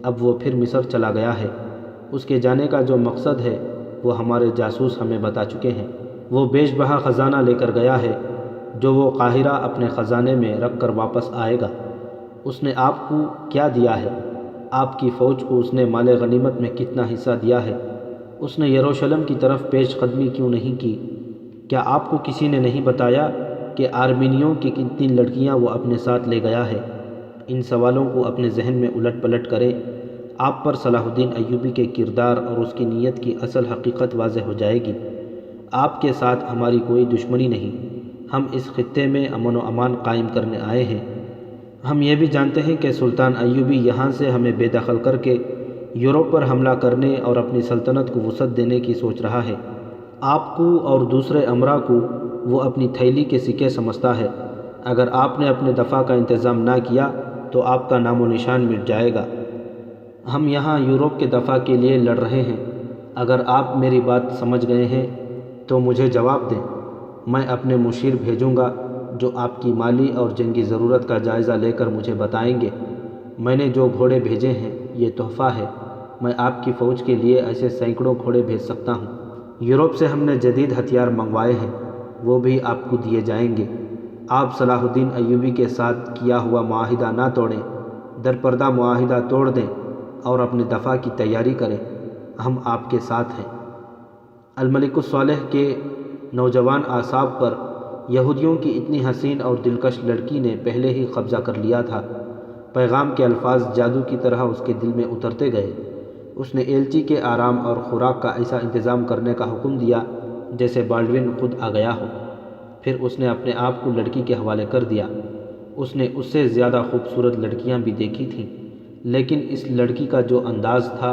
اب وہ پھر مصر چلا گیا ہے۔ اس کے جانے کا جو مقصد ہے وہ ہمارے جاسوس ہمیں بتا چکے ہیں۔ وہ بیش بہا خزانہ لے کر گیا ہے، جو وہ قاہرہ اپنے خزانے میں رکھ کر واپس آئے گا۔ اس نے آپ کو کیا دیا ہے؟ آپ کی فوج کو اس نے مال غنیمت میں کتنا حصہ دیا ہے؟ اس نے یروشلم کی طرف پیش قدمی کیوں نہیں کی؟ کیا آپ کو کسی نے نہیں بتایا کہ آرمینیوں کی کتنی لڑکیاں وہ اپنے ساتھ لے گیا ہے؟ ان سوالوں کو اپنے ذہن میں الٹ پلٹ کریں۔ آپ پر صلاح الدین ایوبی کے کردار اور اس کی نیت کی اصل حقیقت واضح ہو جائے گی۔ آپ کے ساتھ ہماری کوئی دشمنی نہیں۔ ہم اس خطے میں امن و امان قائم کرنے آئے ہیں۔ ہم یہ بھی جانتے ہیں کہ سلطان ایوبی یہاں سے ہمیں بے دخل کر کے یورپ پر حملہ کرنے اور اپنی سلطنت کو وسعت دینے کی سوچ رہا ہے۔ آپ کو اور دوسرے امراء کو وہ اپنی تھیلی کے سکے سمجھتا ہے۔ اگر آپ نے اپنے دفاع کا انتظام نہ کیا تو آپ کا نام و نشان مٹ جائے گا۔ ہم یہاں یورپ کے دفاع کے لیے لڑ رہے ہیں۔ اگر آپ میری بات سمجھ گئے ہیں تو مجھے جواب دیں۔ میں اپنے مشیر بھیجوں گا جو آپ کی مالی اور جنگی ضرورت کا جائزہ لے کر مجھے بتائیں گے۔ میں نے جو گھوڑے بھیجے ہیں یہ تحفہ ہے۔ میں آپ کی فوج کے لیے ایسے سینکڑوں گھوڑے بھیج سکتا ہوں۔ یورپ سے ہم نے جدید ہتھیار منگوائے ہیں، وہ بھی آپ کو دیے جائیں گے۔ آپ صلاح الدین ایوبی کے ساتھ کیا ہوا معاہدہ نہ توڑیں، درپردہ معاہدہ توڑ دیں اور اپنے دفاع کی تیاری کریں، ہم آپ کے ساتھ ہیں۔ الملک الصالح کے نوجوان اعصاب پر یہودیوں کی اتنی حسین اور دلکش لڑکی نے پہلے ہی قبضہ کر لیا تھا۔ پیغام کے الفاظ جادو کی طرح اس کے دل میں اترتے گئے۔ اس نے ایلچی کے آرام اور خوراک کا ایسا انتظام کرنے کا حکم دیا جیسے بالڈوین خود آ گیا ہو۔ پھر اس نے اپنے آپ کو لڑکی کے حوالے کر دیا۔ اس نے اس سے زیادہ خوبصورت لڑکیاں بھی دیکھی تھیں، لیکن اس لڑکی کا جو انداز تھا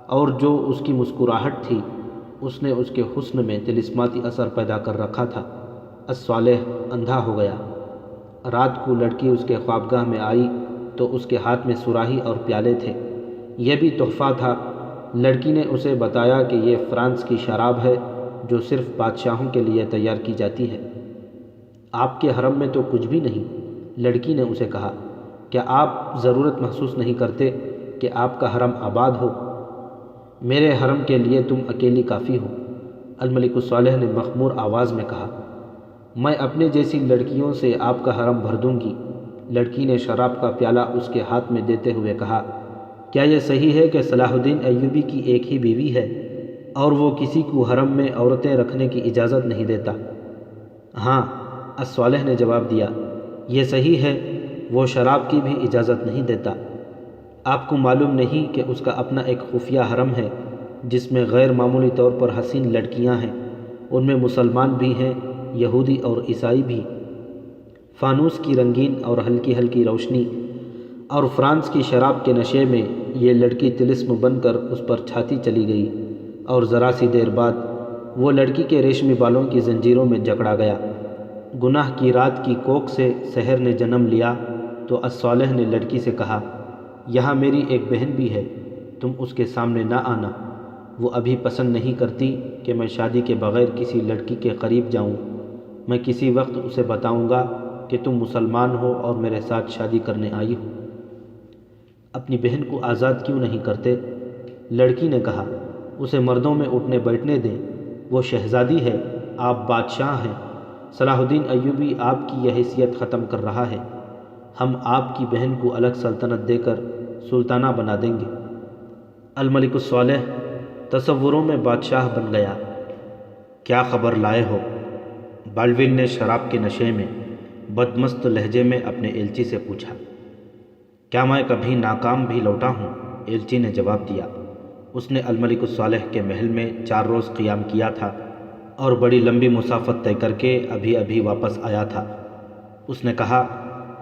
اور جو اس کی مسکراہٹ تھی، اس نے اس کے حسن میں طلسماتی اثر پیدا کر رکھا تھا۔ الصالح اندھا ہو گیا۔ رات کو لڑکی اس کے خوابگاہ میں آئی تو اس کے ہاتھ میں صراحی اور پیالے تھے، یہ بھی تحفہ تھا۔ لڑکی نے اسے بتایا کہ یہ فرانس کی شراب ہے جو صرف بادشاہوں کے لیے تیار کی جاتی ہے۔ آپ کے حرم میں تو کچھ بھی نہیں، لڑکی نے اسے کہا۔ کیا آپ ضرورت محسوس نہیں کرتے کہ آپ کا حرم آباد ہو؟ میرے حرم کے لیے تم اکیلی کافی ہو، الملک الصالح نے مخمور آواز میں کہا۔ میں اپنے جیسی لڑکیوں سے آپ کا حرم بھر دوں گی، لڑکی نے شراب کا پیالہ اس کے ہاتھ میں دیتے ہوئے کہا۔ کیا یہ صحیح ہے کہ صلاح الدین ایوبی کی ایک ہی بیوی ہے اور وہ کسی کو حرم میں عورتیں رکھنے کی اجازت نہیں دیتا؟ ہاں، الصالح نے جواب دیا، یہ صحیح ہے، وہ شراب کی بھی اجازت نہیں دیتا۔ آپ کو معلوم نہیں کہ اس کا اپنا ایک خفیہ حرم ہے جس میں غیر معمولی طور پر حسین لڑکیاں ہیں، ان میں مسلمان بھی ہیں، یہودی اور عیسائی بھی۔ فانوس کی رنگین اور ہلکی ہلکی روشنی اور فرانس کی شراب کے نشے میں یہ لڑکی طلسم بن کر اس پر چھاتی چلی گئی، اور ذرا سی دیر بعد وہ لڑکی کے ریشمی بالوں کی زنجیروں میں جکڑا گیا۔ گناہ کی رات کی کوکھ سے سحر نے جنم لیا تو الصالح نے لڑکی سے کہا، یہاں میری ایک بہن بھی ہے، تم اس کے سامنے نہ آنا، وہ ابھی پسند نہیں کرتی کہ میں شادی کے بغیر کسی لڑکی کے قریب جاؤں۔ میں کسی وقت اسے بتاؤں گا کہ تم مسلمان ہو اور میرے ساتھ شادی کرنے آئی ہو۔ اپنی بہن کو آزاد کیوں نہیں کرتے؟ لڑکی نے کہا، اسے مردوں میں اٹھنے بیٹھنے دیں، وہ شہزادی ہے، آپ بادشاہ ہیں۔ صلاح الدین ایوبی آپ کی یہ حیثیت ختم کر رہا ہے، ہم آپ کی بہن کو الگ سلطنت دے کر سلطانہ بنا دیں گے۔ الملک الصالح تصوروں میں بادشاہ بن گیا۔ کیا خبر لائے ہو؟ بالڈوین نے شراب کے نشے میں بدمست لہجے میں اپنے ایلچی سے پوچھا۔ کیا میں کبھی ناکام بھی لوٹا ہوں؟ ایلچی نے جواب دیا۔ اس نے الملک الصالح کے محل میں 4 روز قیام کیا تھا اور بڑی لمبی مسافت طے کر کے ابھی ابھی واپس آیا تھا۔ اس نے کہا،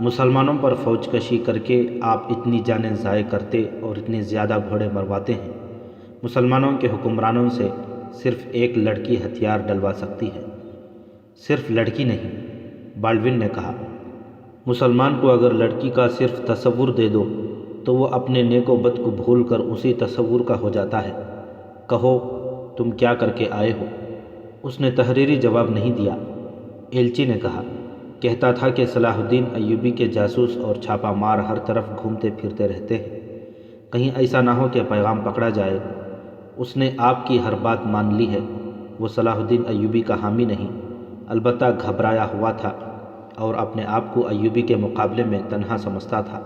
مسلمانوں پر فوج کشی کر کے آپ اتنی جانیں ضائع کرتے اور اتنے زیادہ گھوڑے مرواتے ہیں۔ مسلمانوں کے حکمرانوں سے صرف ایک لڑکی ہتھیار ڈلوا سکتی ہے۔ صرف لڑکی نہیں، بالڈوین نے کہا۔ مسلمان کو اگر لڑکی کا صرف تصور دے دو تو وہ اپنے نیک و بد کو بھول کر اسی تصور کا ہو جاتا ہے۔ کہو تم کیا کر کے آئے ہو؟ اس نے تحریری جواب نہیں دیا۔ ایلچی نے کہا، کہتا تھا کہ صلاح الدین ایوبی کے جاسوس اور چھاپا مار ہر طرف گھومتے پھرتے رہتے ہیں، کہیں ایسا نہ ہو کہ پیغام پکڑا جائے۔ اس نے آپ کی ہر بات مان لی ہے۔ وہ صلاح الدین ایوبی کا حامی نہیں، البتہ گھبرایا ہوا تھا اور اپنے آپ کو ایوبی کے مقابلے میں تنہا سمجھتا تھا۔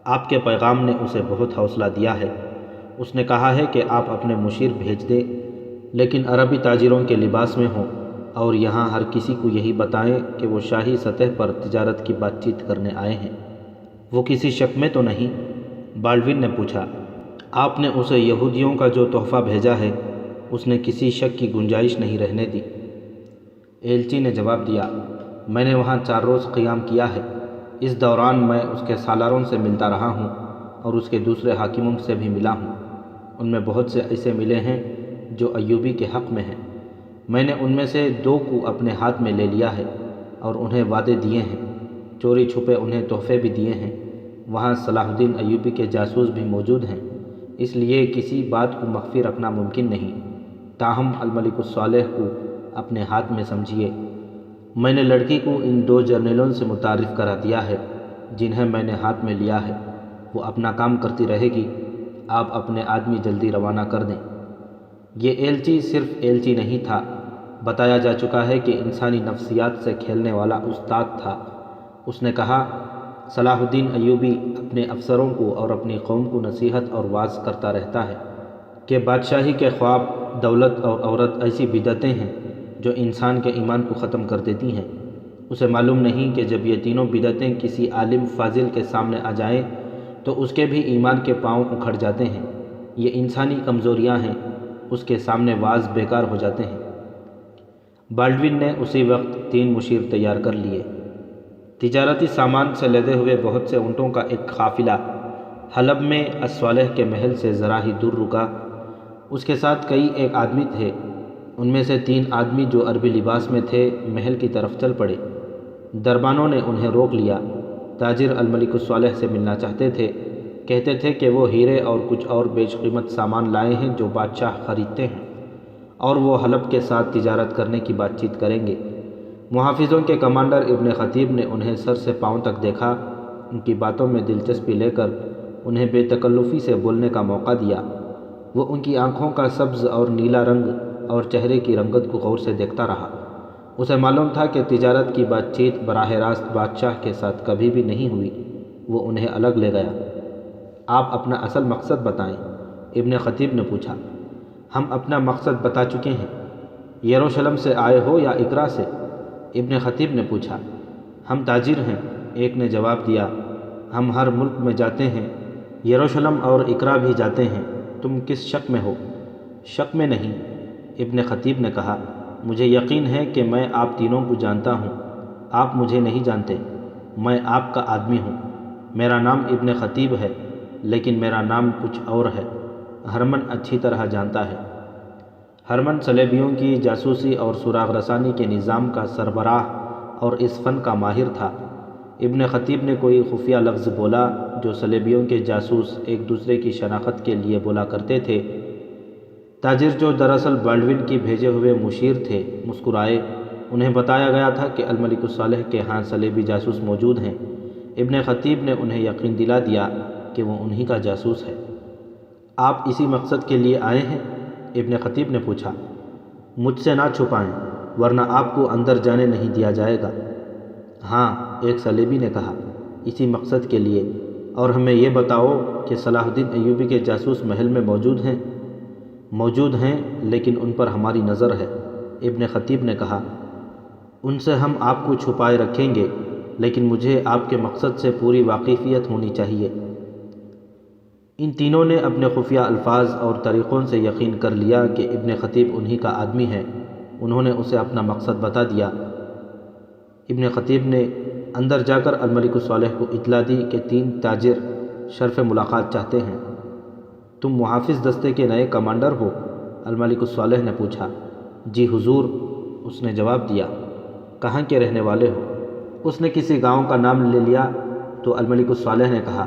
آپ کے پیغام نے اسے بہت حوصلہ دیا ہے۔ اس نے کہا ہے کہ آپ اپنے مشیر بھیج دیں، لیکن عربی تاجروں کے لباس میں ہوں اور یہاں ہر کسی کو یہی بتائیں کہ وہ شاہی سطح پر تجارت کی بات چیت کرنے آئے ہیں۔ وہ کسی شک میں تو نہیں؟ بالڈوین نے پوچھا۔ آپ نے اسے یہودیوں کا جو تحفہ بھیجا ہے اس نے کسی شک کی گنجائش نہیں رہنے دی۔ ایلچی نے جواب دیا، میں نے وہاں 4 روز قیام کیا ہے۔ اس دوران میں اس کے سالاروں سے ملتا رہا ہوں اور اس کے دوسرے حاکموں سے بھی ملا ہوں۔ ان میں بہت سے ایسے ملے ہیں جو ایوبی کے حق میں ہیں۔ میں نے ان میں سے 2 کو اپنے ہاتھ میں لے لیا ہے اور انہیں وعدے دیے ہیں، چوری چھپے انہیں تحفے بھی دیے ہیں۔ وہاں صلاح الدین ایوبی کے جاسوس بھی موجود ہیں، اس لیے کسی بات کو مخفی رکھنا ممکن نہیں۔ تاہم الملک الصالح کو اپنے ہاتھ میں سمجھیے۔ میں نے لڑکی کو ان 2 جرنیلوں سے متعارف کرا دیا ہے جنہیں میں نے ہاتھ میں لیا ہے، وہ اپنا کام کرتی رہے گی، آپ اپنے آدمی جلدی روانہ کر دیں۔ یہ ایلچی صرف ایلچی نہیں تھا، بتایا جا چکا ہے کہ انسانی نفسیات سے کھیلنے والا استاد تھا۔ اس نے کہا، صلاح الدین ایوبی اپنے افسروں کو اور اپنی قوم کو نصیحت اور واعظ کرتا رہتا ہے کہ بادشاہی کے خواب، دولت اور عورت ایسی بدعتیں ہیں جو انسان کے ایمان کو ختم کر دیتی ہیں۔ اسے معلوم نہیں کہ جب یہ تینوں بدعتیں کسی عالم فاضل کے سامنے آ جائیں تو اس کے بھی ایمان کے پاؤں اکھڑ جاتے ہیں۔ یہ انسانی کمزوریاں ہیں، اس کے سامنے واعظ بیکار ہو جاتے ہیں۔ بالڈون نے اسی وقت 3 مشیر تیار کر لیے۔ تجارتی سامان سے لدے ہوئے بہت سے اونٹوں کا ایک قافلہ حلب میں الصالح کے محل سے ذرا ہی دور رکا۔ اس کے ساتھ کئی ایک آدمی تھے۔ ان میں سے 3 آدمی جو عربی لباس میں تھے محل کی طرف چل پڑے۔ دربانوں نے انہیں روک لیا۔ تاجر الملک الصالح سے ملنا چاہتے تھے، کہتے تھے کہ وہ ہیرے اور کچھ اور بیش قیمت سامان لائے ہیں جو بادشاہ خریدتے ہیں، اور وہ حلب کے ساتھ تجارت کرنے کی بات چیت کریں گے۔ محافظوں کے کمانڈر ابن خطیب نے انہیں سر سے پاؤں تک دیکھا، ان کی باتوں میں دلچسپی لے کر انہیں بے تکلفی سے بولنے کا موقع دیا۔ وہ ان کی آنکھوں کا سبز اور نیلا رنگ اور چہرے کی رنگت کو غور سے دیکھتا رہا۔ اسے معلوم تھا کہ تجارت کی بات چیت براہ راست بادشاہ کے ساتھ کبھی بھی نہیں ہوئی۔ وہ انہیں الگ لے گیا۔ آپ اپنا اصل مقصد بتائیں، ابن خطیب نے پوچھا۔ ہم اپنا مقصد بتا چکے ہیں۔ یروشلم سے آئے ہو یا اقرا سے؟ ابن خطیب نے پوچھا۔ ہم تاجر ہیں، ایک نے جواب دیا۔ ہم ہر ملک میں جاتے ہیں، یروشلم اور اقرا بھی جاتے ہیں۔ تم کس شک میں ہو؟ شک میں نہیں، ابن خطیب نے کہا۔ مجھے یقین ہے کہ میں آپ تینوں کو جانتا ہوں۔ آپ مجھے نہیں جانتے، میں آپ کا آدمی ہوں۔ میرا نام ابن خطیب ہے، لیکن میرا نام کچھ اور ہے۔ ہرمن اچھی طرح جانتا ہے۔ ہرمن صلیبیوں کی جاسوسی اور سراغ رسانی کے نظام کا سربراہ اور اس فن کا ماہر تھا۔ ابن خطیب نے کوئی خفیہ لفظ بولا جو صلیبیوں کے جاسوس ایک دوسرے کی شناخت کے لیے بولا کرتے تھے۔ تاجر جو دراصل بالڈون کی بھیجے ہوئے مشیر تھے مسکرائے۔ انہیں بتایا گیا تھا کہ الملک الصالح کے ہاں صلیبی جاسوس موجود ہیں۔ ابن خطیب نے انہیں یقین دلا دیا کہ وہ انہی کا جاسوس ہے۔ آپ اسی مقصد کے لیے آئے ہیں؟ ابن خطیب نے پوچھا۔ مجھ سے نہ چھپائیں ورنہ آپ کو اندر جانے نہیں دیا جائے گا۔ ہاں، ایک صلیبی نے کہا، اسی مقصد کے لیے۔ اور ہمیں یہ بتاؤ کہ صلاح الدین ایوبی کے جاسوس محل میں موجود ہیں؟ موجود ہیں، لیکن ان پر ہماری نظر ہے، ابن خطیب نے کہا۔ ان سے ہم آپ کو چھپائے رکھیں گے، لیکن مجھے آپ کے مقصد سے پوری واقفیت ہونی چاہیے۔ ان تینوں نے اپنے خفیہ الفاظ اور طریقوں سے یقین کر لیا کہ ابن خطیب انہی کا آدمی ہے۔ انہوں نے اسے اپنا مقصد بتا دیا۔ ابن خطیب نے اندر جا کر الملک الصالح کو اطلاع دی کہ 3 تاجر شرف ملاقات چاہتے ہیں۔ تم محافظ دستے کے نئے کمانڈر ہو؟ الملک الصالح نے پوچھا۔ جی حضور، اس نے جواب دیا۔ کہاں کے رہنے والے ہو؟ اس نے کسی گاؤں کا نام لے لیا تو الملک الصالح نے کہا،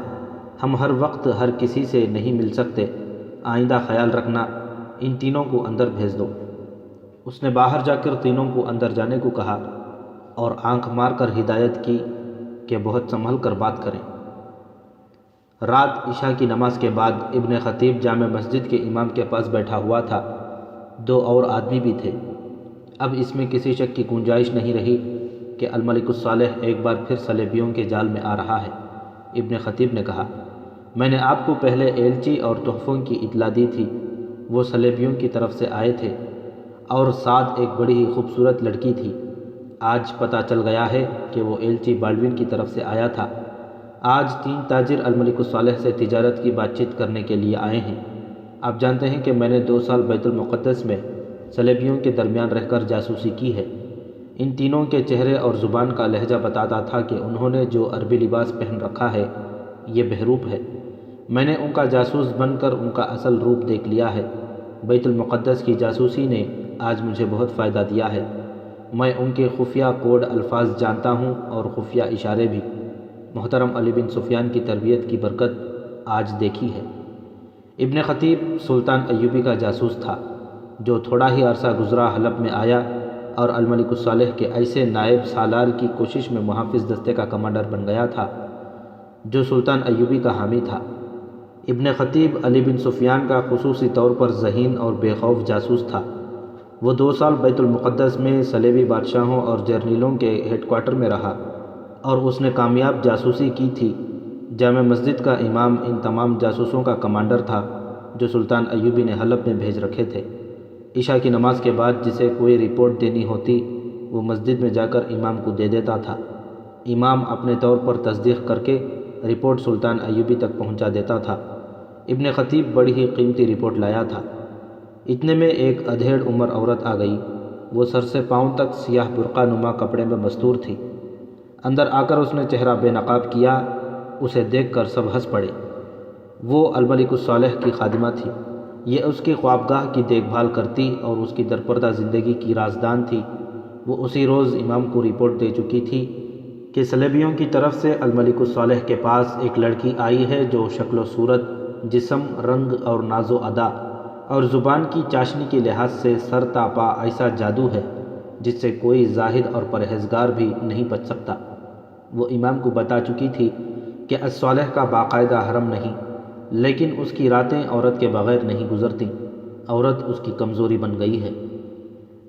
ہم ہر وقت ہر کسی سے نہیں مل سکتے، آئندہ خیال رکھنا۔ ان تینوں کو اندر بھیج دو۔ اس نے باہر جا کر تینوں کو اندر جانے کو کہا اور آنکھ مار کر ہدایت کی کہ بہت سنبھل کر بات کریں۔ رات عشاء کی نماز کے بعد ابن خطیب جامع مسجد کے امام کے پاس بیٹھا ہوا تھا۔ 2 اور آدمی بھی تھے۔ اب اس میں کسی شک کی گنجائش نہیں رہی کہ الملک الصالح ایک بار پھر صلیبیوں کے جال میں آ رہا ہے۔ ابن خطیب نے کہا، میں نے آپ کو پہلے ایلچی اور تحفوں کی اطلاع دی تھی۔ وہ صلیبیوں کی طرف سے آئے تھے اور ساتھ ایک بڑی ہی خوبصورت لڑکی تھی۔ آج پتہ چل گیا ہے کہ وہ ایلچی بالڈون کی طرف سے آیا تھا۔ آج 3 تاجر الملک الصالح سے تجارت کی بات چیت کرنے کے لیے آئے ہیں۔ آپ جانتے ہیں کہ میں نے 2 سال بیت المقدس میں صلیبیوں کے درمیان رہ کر جاسوسی کی ہے۔ ان تینوں کے چہرے اور زبان کا لہجہ بتاتا تھا کہ انہوں نے جو عربی لباس پہن رکھا ہے یہ بہروپ ہے۔ میں نے ان کا جاسوس بن کر ان کا اصل روپ دیکھ لیا ہے۔ بیت المقدس کی جاسوسی نے آج مجھے بہت فائدہ دیا ہے۔ میں ان کے خفیہ کوڈ الفاظ جانتا ہوں اور خفیہ اشارے بھی۔ محترم علی بن سفیان کی تربیت کی برکت آج دیکھی ہے۔ ابن خطیب سلطان ایوبی کا جاسوس تھا جو تھوڑا ہی عرصہ گزرا حلب میں آیا اور الملک الصالح کے ایسے نائب سالار کی کوشش میں محافظ دستے کا کمانڈر بن گیا تھا جو سلطان ایوبی کا حامی تھا۔ ابن خطیب علی بن سفیان کا خصوصی طور پر ذہین اور بے خوف جاسوس تھا۔ وہ 2 سال بیت المقدس میں صلیبی بادشاہوں اور جرنیلوں کے ہیڈ کوارٹر میں رہا اور اس نے کامیاب جاسوسی کی تھی۔ جامع مسجد کا امام ان تمام جاسوسوں کا کمانڈر تھا جو سلطان ایوبی نے حلب میں بھیج رکھے تھے۔ عشاء کی نماز کے بعد جسے کوئی رپورٹ دینی ہوتی وہ مسجد میں جا کر امام کو دے دیتا تھا۔ امام اپنے طور پر تصدیق کر کے رپورٹ سلطان ایوبی تک پہنچا دیتا تھا۔ ابن خطیب بڑی ہی قیمتی رپورٹ لایا تھا۔ اتنے میں ایک ادھیڑ عمر عورت آ گئی۔ وہ سر سے پاؤں تک سیاہ برقع نما کپڑے میں مستور تھی۔ اندر آ کر اس نے چہرہ بے نقاب کیا۔ اسے دیکھ کر سب ہنس پڑے۔ وہ الملک الصالح کی خادمہ تھی۔ یہ اس کی خوابگاہ کی دیکھ بھال کرتی اور اس کی درپردہ زندگی کی رازدان تھی۔ وہ اسی روز امام کو رپورٹ دے چکی تھی کہ صلیبیوں کی طرف سے الملک الصالح کے پاس ایک لڑکی آئی ہے جو شکل و صورت، جسم، رنگ اور ناز و ادا اور زبان کی چاشنی کے لحاظ سے سر تا پا ایسا جادو ہے جس سے کوئی زاہد اور پرہیزگار بھی نہیں بچ سکتا۔ وہ امام کو بتا چکی تھی کہ الصالح کا باقاعدہ حرم نہیں، لیکن اس کی راتیں عورت کے بغیر نہیں گزرتیں۔ عورت اس کی کمزوری بن گئی ہے۔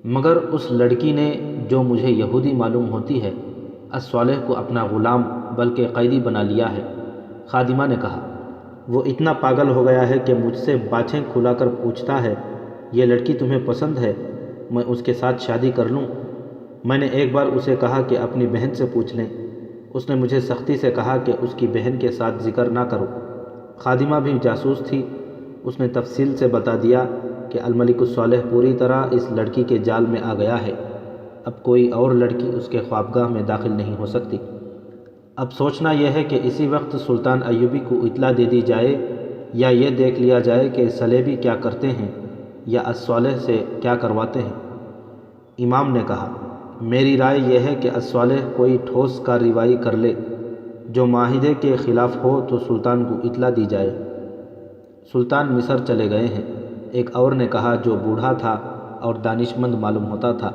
مگر اس لڑکی نے، جو مجھے یہودی معلوم ہوتی ہے، الصالح کو اپنا غلام بلکہ قیدی بنا لیا ہے۔ خادمہ نے کہا، وہ اتنا پاگل ہو گیا ہے کہ مجھ سے باچھیں کھلا کر پوچھتا ہے، یہ لڑکی تمہیں پسند ہے؟ میں اس کے ساتھ شادی کر لوں؟ میں نے ایک بار اسے کہا کہ اپنی بہن سے پوچھ لیں۔ اس نے مجھے سختی سے کہا کہ اس کی بہن کے ساتھ ذکر نہ کرو۔ خادمہ بھی جاسوس تھی۔ اس نے تفصیل سے بتا دیا کہ الملک الصالح پوری طرح اس لڑکی کے جال میں آ گیا ہے۔ اب کوئی اور لڑکی اس کے خوابگاہ میں داخل نہیں ہو سکتی۔ اب سوچنا یہ ہے کہ اسی وقت سلطان ایوبی کو اطلاع دے دی جائے یا یہ دیکھ لیا جائے کہ صلیبی کیا کرتے ہیں یا الصالح سے کیا کرواتے ہیں۔ امام نے کہا، میری رائے یہ ہے کہ الصالح کوئی ٹھوس کارروائی کر لے۔ جو معاہدے کے خلاف ہو تو سلطان کو اطلاع دی جائے۔ سلطان مصر چلے گئے ہیں، ایک اور نے کہا جو بوڑھا تھا اور دانشمند معلوم ہوتا تھا۔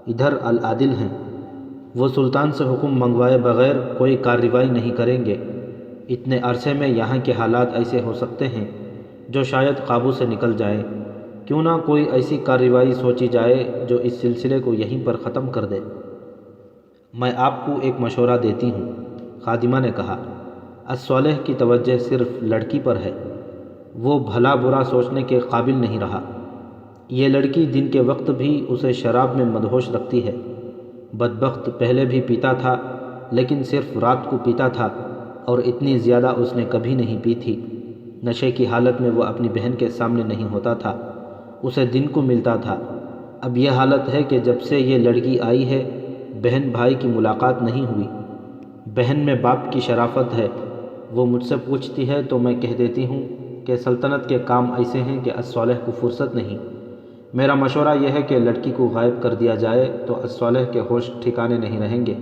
ادھر العادل ہیں، وہ سلطان سے حکم منگوائے بغیر کوئی کارروائی نہیں کریں گے۔ اتنے عرصے میں یہاں کے حالات ایسے ہو سکتے ہیں جو شاید قابو سے نکل جائیں۔ کیوں نہ کوئی ایسی کارروائی سوچی جائے جو اس سلسلے کو یہیں پر ختم کر دے۔ میں آپ کو ایک مشورہ دیتی ہوں، خادمہ نے کہا۔ الصالح کی توجہ صرف لڑکی پر ہے۔ وہ بھلا برا سوچنے کے قابل نہیں رہا۔ یہ لڑکی دن کے وقت بھی اسے شراب میں مدہوش رکھتی ہے۔ بدبخت پہلے بھی پیتا تھا، لیکن صرف رات کو پیتا تھا اور اتنی زیادہ اس نے کبھی نہیں پی تھی۔ نشے کی حالت میں وہ اپنی بہن کے سامنے نہیں ہوتا تھا، اسے دن کو ملتا تھا۔ اب یہ حالت ہے کہ جب سے یہ لڑکی آئی ہے بہن بھائی کی ملاقات نہیں ہوئی۔ بہن میں باپ کی شرافت ہے۔ وہ مجھ سے پوچھتی ہے تو میں کہہ دیتی ہوں کہ سلطنت کے کام ایسے ہیں کہ الصالح کو فرصت نہیں۔ میرا مشورہ یہ ہے کہ لڑکی کو غائب کر دیا جائے تو الصالح کے ہوش ٹھکانے نہیں رہیں گے۔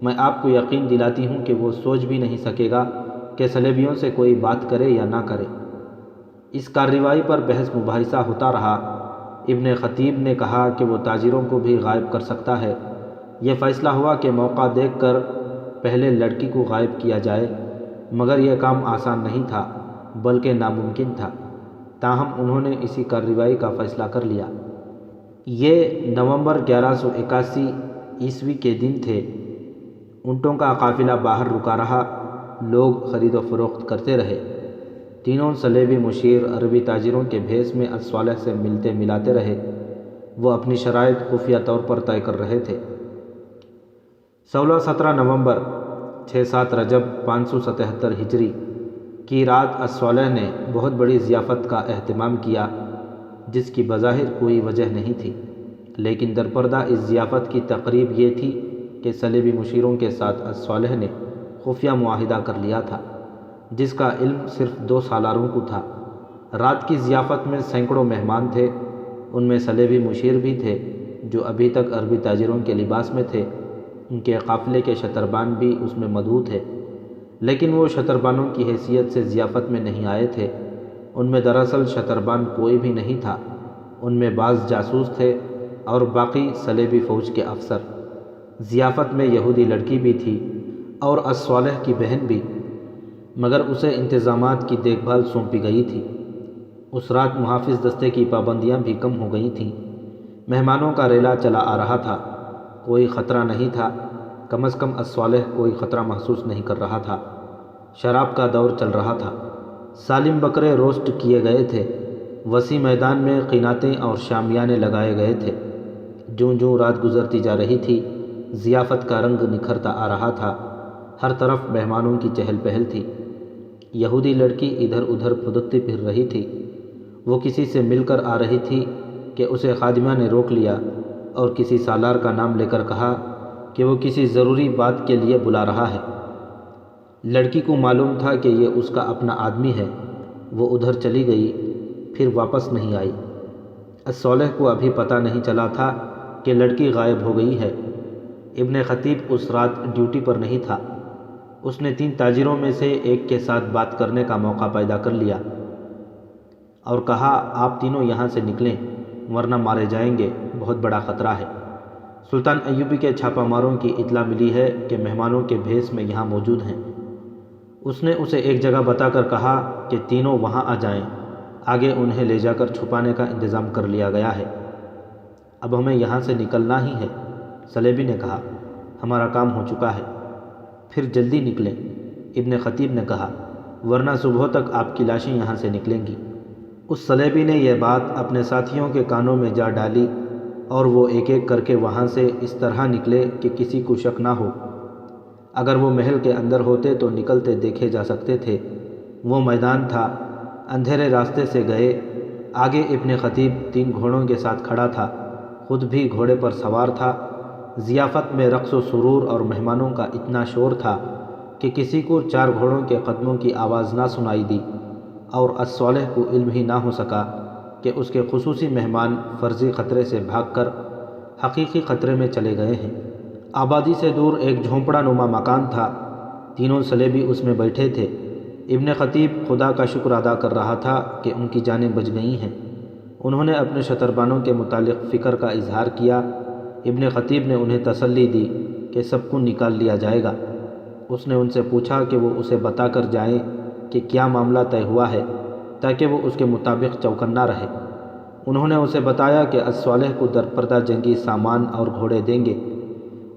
میں آپ کو یقین دلاتی ہوں کہ وہ سوچ بھی نہیں سکے گا کہ صلیبیوں سے کوئی بات کرے یا نہ کرے۔ اس کارروائی پر بحث مباحثہ ہوتا رہا۔ ابن خطیب نے کہا کہ وہ تاجروں کو بھی غائب کر سکتا ہے۔ یہ فیصلہ ہوا کہ موقع دیکھ کر پہلے لڑکی کو غائب کیا جائے، مگر یہ کام آسان نہیں تھا بلکہ ناممکن تھا۔ تاہم انہوں نے اسی کارروائی کا فیصلہ کر لیا۔ یہ نومبر 1181 عیسوی کے دن تھے۔ اونٹوں کا قافلہ باہر رکا رہا، لوگ خرید و فروخت کرتے رہے۔ تینوں صلیبی مشیر عربی تاجروں کے بھیس میں الصالح سے ملتے ملاتے رہے۔ وہ اپنی شرائط خفیہ طور پر طے کر رہے تھے۔ 16-17 نومبر 6-7 رجب 577 ہجری کی رات الصالح نے بہت بڑی ضیافت کا اہتمام کیا جس کی بظاہر کوئی وجہ نہیں تھی، لیکن درپردہ اس ضیافت کی تقریب یہ تھی کہ صلیبی مشیروں کے ساتھ الصالح نے خفیہ معاہدہ کر لیا تھا جس کا علم صرف 2 سالاروں کو تھا۔ رات کی ضیافت میں سینکڑوں مہمان تھے، ان میں صلیبی مشیر بھی تھے جو ابھی تک عربی تاجروں کے لباس میں تھے۔ ان کے قافلے کے شتربان بھی اس میں مدعو تھے، لیکن وہ شتربانوں کی حیثیت سے ضیافت میں نہیں آئے تھے۔ ان میں دراصل شتربان کوئی بھی نہیں تھا، ان میں بعض جاسوس تھے اور باقی صلیبی فوج کے افسر۔ ضیافت میں یہودی لڑکی بھی تھی اور الصالح کی بہن بھی۔ مگر اسے انتظامات کی دیکھ بھال سونپی گئی تھی۔ اس رات محافظ دستے کی پابندیاں بھی کم ہو گئی تھیں۔ مہمانوں کا ریلا چلا آ رہا تھا، کوئی خطرہ نہیں تھا، کم از کم الصالح کوئی خطرہ محسوس نہیں کر رہا تھا۔ شراب کا دور چل رہا تھا، سالم بکرے روسٹ کیے گئے تھے، وسیع میدان میں قیناتیں اور شامیانے لگائے گئے تھے۔ جوں جوں رات گزرتی جا رہی تھی، ضیافت کا رنگ نکھرتا آ رہا تھا، ہر طرف مہمانوں کی چہل پہل تھی۔ یہودی لڑکی ادھر ادھر پھدکتی پھر رہی تھی، وہ کسی سے مل کر آ رہی تھی کہ اسے خادمہ نے روک لیا اور کسی سالار کا نام لے کر کہا کہ وہ کسی ضروری بات کے لیے بلا رہا ہے۔ لڑکی کو معلوم تھا کہ یہ اس کا اپنا آدمی ہے، وہ ادھر چلی گئی، پھر واپس نہیں آئی۔ الصالح کو ابھی پتہ نہیں چلا تھا کہ لڑکی غائب ہو گئی ہے۔ ابن خطیب اس رات ڈیوٹی پر نہیں تھا۔ اس نے 3 تاجروں میں سے ایک کے ساتھ بات کرنے کا موقع پیدا کر لیا اور کہا، آپ تینوں یہاں سے نکلیں ورنہ مارے جائیں گے، بہت بڑا خطرہ ہے۔ سلطان ایوبی کے چھاپہ ماروں کی اطلاع ملی ہے کہ مہمانوں کے بھیس میں یہاں موجود ہیں۔ اس نے اسے ایک جگہ بتا کر کہا کہ تینوں وہاں آ جائیں، آگے انہیں لے جا کر چھپانے کا انتظام کر لیا گیا ہے۔ اب ہمیں یہاں سے نکلنا ہی ہے، صلیبی نے کہا، ہمارا کام ہو چکا ہے، پھر جلدی نکلیں۔ ابن خطیب نے کہا، ورنہ صبح تک آپ کی لاشیں یہاں سے نکلیں گی۔ اس صلیبی نے یہ بات اپنے ساتھیوں کے کانوں میں جا ڈالی اور وہ ایک ایک کر کے وہاں سے اس طرح نکلے کہ کسی کو شک نہ ہو۔ اگر وہ محل کے اندر ہوتے تو نکلتے دیکھے جا سکتے تھے۔ وہ میدان تھا، اندھیرے راستے سے گئے۔ آگے ابن خطیب 3 گھوڑوں کے ساتھ کھڑا تھا، خود بھی گھوڑے پر سوار تھا۔ ضیافت میں رقص و سرور اور مہمانوں کا اتنا شور تھا کہ کسی کو 4 گھوڑوں کے قدموں کی آواز نہ سنائی دی، اور الصالح کو علم ہی نہ ہو سکا کہ اس کے خصوصی مہمان فرضی خطرے سے بھاگ کر حقیقی خطرے میں چلے گئے ہیں۔ آبادی سے دور ایک جھونپڑا نما مکان تھا، تینوں صلیبی اس میں بیٹھے تھے۔ ابن خطیب خدا کا شکر ادا کر رہا تھا کہ ان کی جانیں بچ گئی ہیں۔ انہوں نے اپنے شتربانوں کے متعلق فکر کا اظہار کیا۔ ابن خطیب نے انہیں تسلی دی کہ سب کو نکال لیا جائے گا۔ اس نے ان سے پوچھا کہ وہ اسے بتا کر جائیں کہ کیا معاملہ طے ہوا ہے، تاکہ وہ اس کے مطابق چوکنا رہے۔ انہوں نے اسے بتایا کہ الصالح کو درپردہ جنگی سامان اور گھوڑے دیں گے،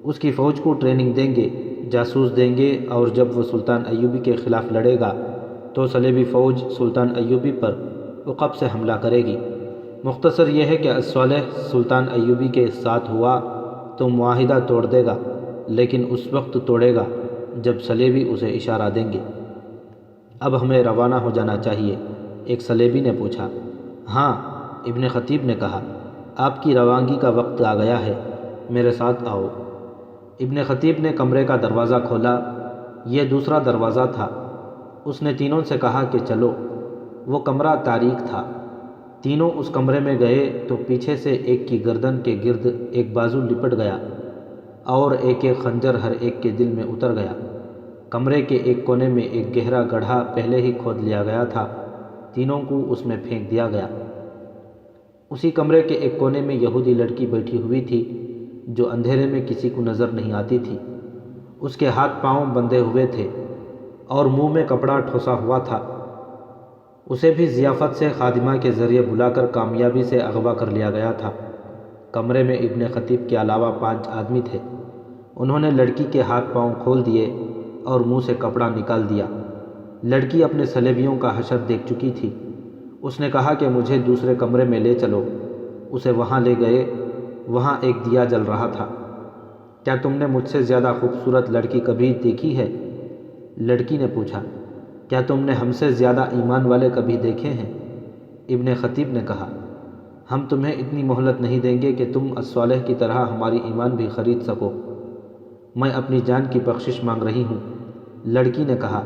اس کی فوج کو ٹریننگ دیں گے، جاسوس دیں گے، اور جب وہ سلطان ایوبی کے خلاف لڑے گا تو صلیبی فوج سلطان ایوبی پر عقب سے حملہ کرے گی۔ مختصر یہ ہے کہ الصالح سلطان ایوبی کے ساتھ ہوا تو معاہدہ توڑ دے گا، لیکن اس وقت توڑے گا جب صلیبی اسے اشارہ دیں گے۔ اب ہمیں روانہ ہو جانا چاہیے، ایک صلیبی نے پوچھا۔ ہاں، ابن خطیب نے کہا، آپ کی روانگی کا وقت آ گیا ہے، میرے ساتھ آؤ۔ ابن خطیب نے کمرے کا دروازہ کھولا، یہ دوسرا دروازہ تھا۔ اس نے تینوں سے کہا کہ چلو۔ وہ کمرہ تاریک تھا۔ تینوں اس کمرے میں گئے تو پیچھے سے ایک کی گردن کے گرد ایک بازو لپٹ گیا اور ایک ایک خنجر ہر ایک کے دل میں اتر گیا۔ کمرے کے ایک کونے میں ایک گہرا گڑھا پہلے ہی کھود لیا گیا تھا، تینوں کو اس میں پھینک دیا گیا۔ اسی کمرے کے ایک کونے میں یہودی لڑکی بیٹھی ہوئی تھی جو اندھیرے میں کسی کو نظر نہیں آتی تھی۔ اس کے ہاتھ پاؤں بندھے ہوئے تھے اور منہ میں کپڑا ٹھوسا ہوا تھا۔ اسے بھی ضیافت سے خادمہ کے ذریعے بلا کر کامیابی سے اغوا کر لیا گیا تھا۔ کمرے میں ابن خطیب کے علاوہ 5 آدمی تھے۔ انہوں نے لڑکی کے ہاتھ پاؤں کھول دیے اور منہ سے کپڑا نکال دیا۔ لڑکی اپنے صلیبیوں کا حشر دیکھ چکی تھی۔ اس نے کہا کہ مجھے دوسرے کمرے میں لے چلو۔ اسے وہاں لے گئے، وہاں ایک دیا جل رہا تھا۔ کیا تم نے مجھ سے زیادہ خوبصورت لڑکی کبھی دیکھی ہے؟ لڑکی نے پوچھا۔ کیا تم نے ہم سے زیادہ ایمان والے کبھی دیکھے ہیں؟ ابن خطیب نے کہا، ہم تمہیں اتنی مہلت نہیں دیں گے کہ تم الصالح کی طرح ہماری ایمان بھی خرید سکو۔ میں اپنی جان کی بخشش مانگ رہی ہوں۔ لڑکی نے کہا،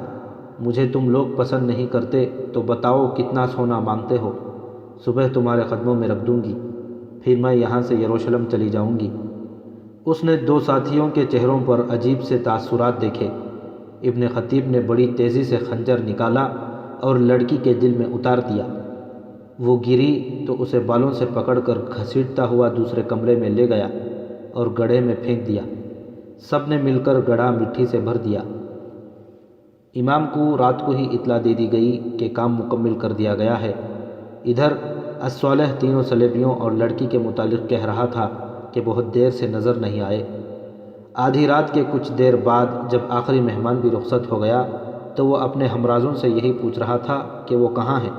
مجھے تم لوگ پسند نہیں کرتے تو بتاؤ کتنا سونا مانگتے ہو، صبح تمہارے قدموں میں رکھ دوں گی، پھر میں یہاں سے یروشلم چلی جاؤں گی۔ اس نے 2 ساتھیوں کے چہروں پر عجیب سے تاثرات دیکھے۔ ابن خطیب نے بڑی تیزی سے خنجر نکالا اور لڑکی کے دل میں اتار دیا۔ وہ گری تو اسے بالوں سے پکڑ کر گھسیٹتا ہوا دوسرے کمرے میں لے گیا اور گڑھے میں پھینک دیا۔ سب نے مل کر گڑھا مٹی سے بھر دیا۔ امام کو رات کو ہی اطلاع دے دی گئی کہ کام مکمل کر دیا گیا ہے۔ ادھر الصالح تینوں سلیبیوں اور لڑکی کے متعلق کہہ رہا تھا کہ بہت دیر سے نظر نہیں آئے۔ آدھی رات کے کچھ دیر بعد جب آخری مہمان بھی رخصت ہو گیا تو وہ اپنے ہمرازوں سے یہی پوچھ رہا تھا کہ وہ کہاں ہیں،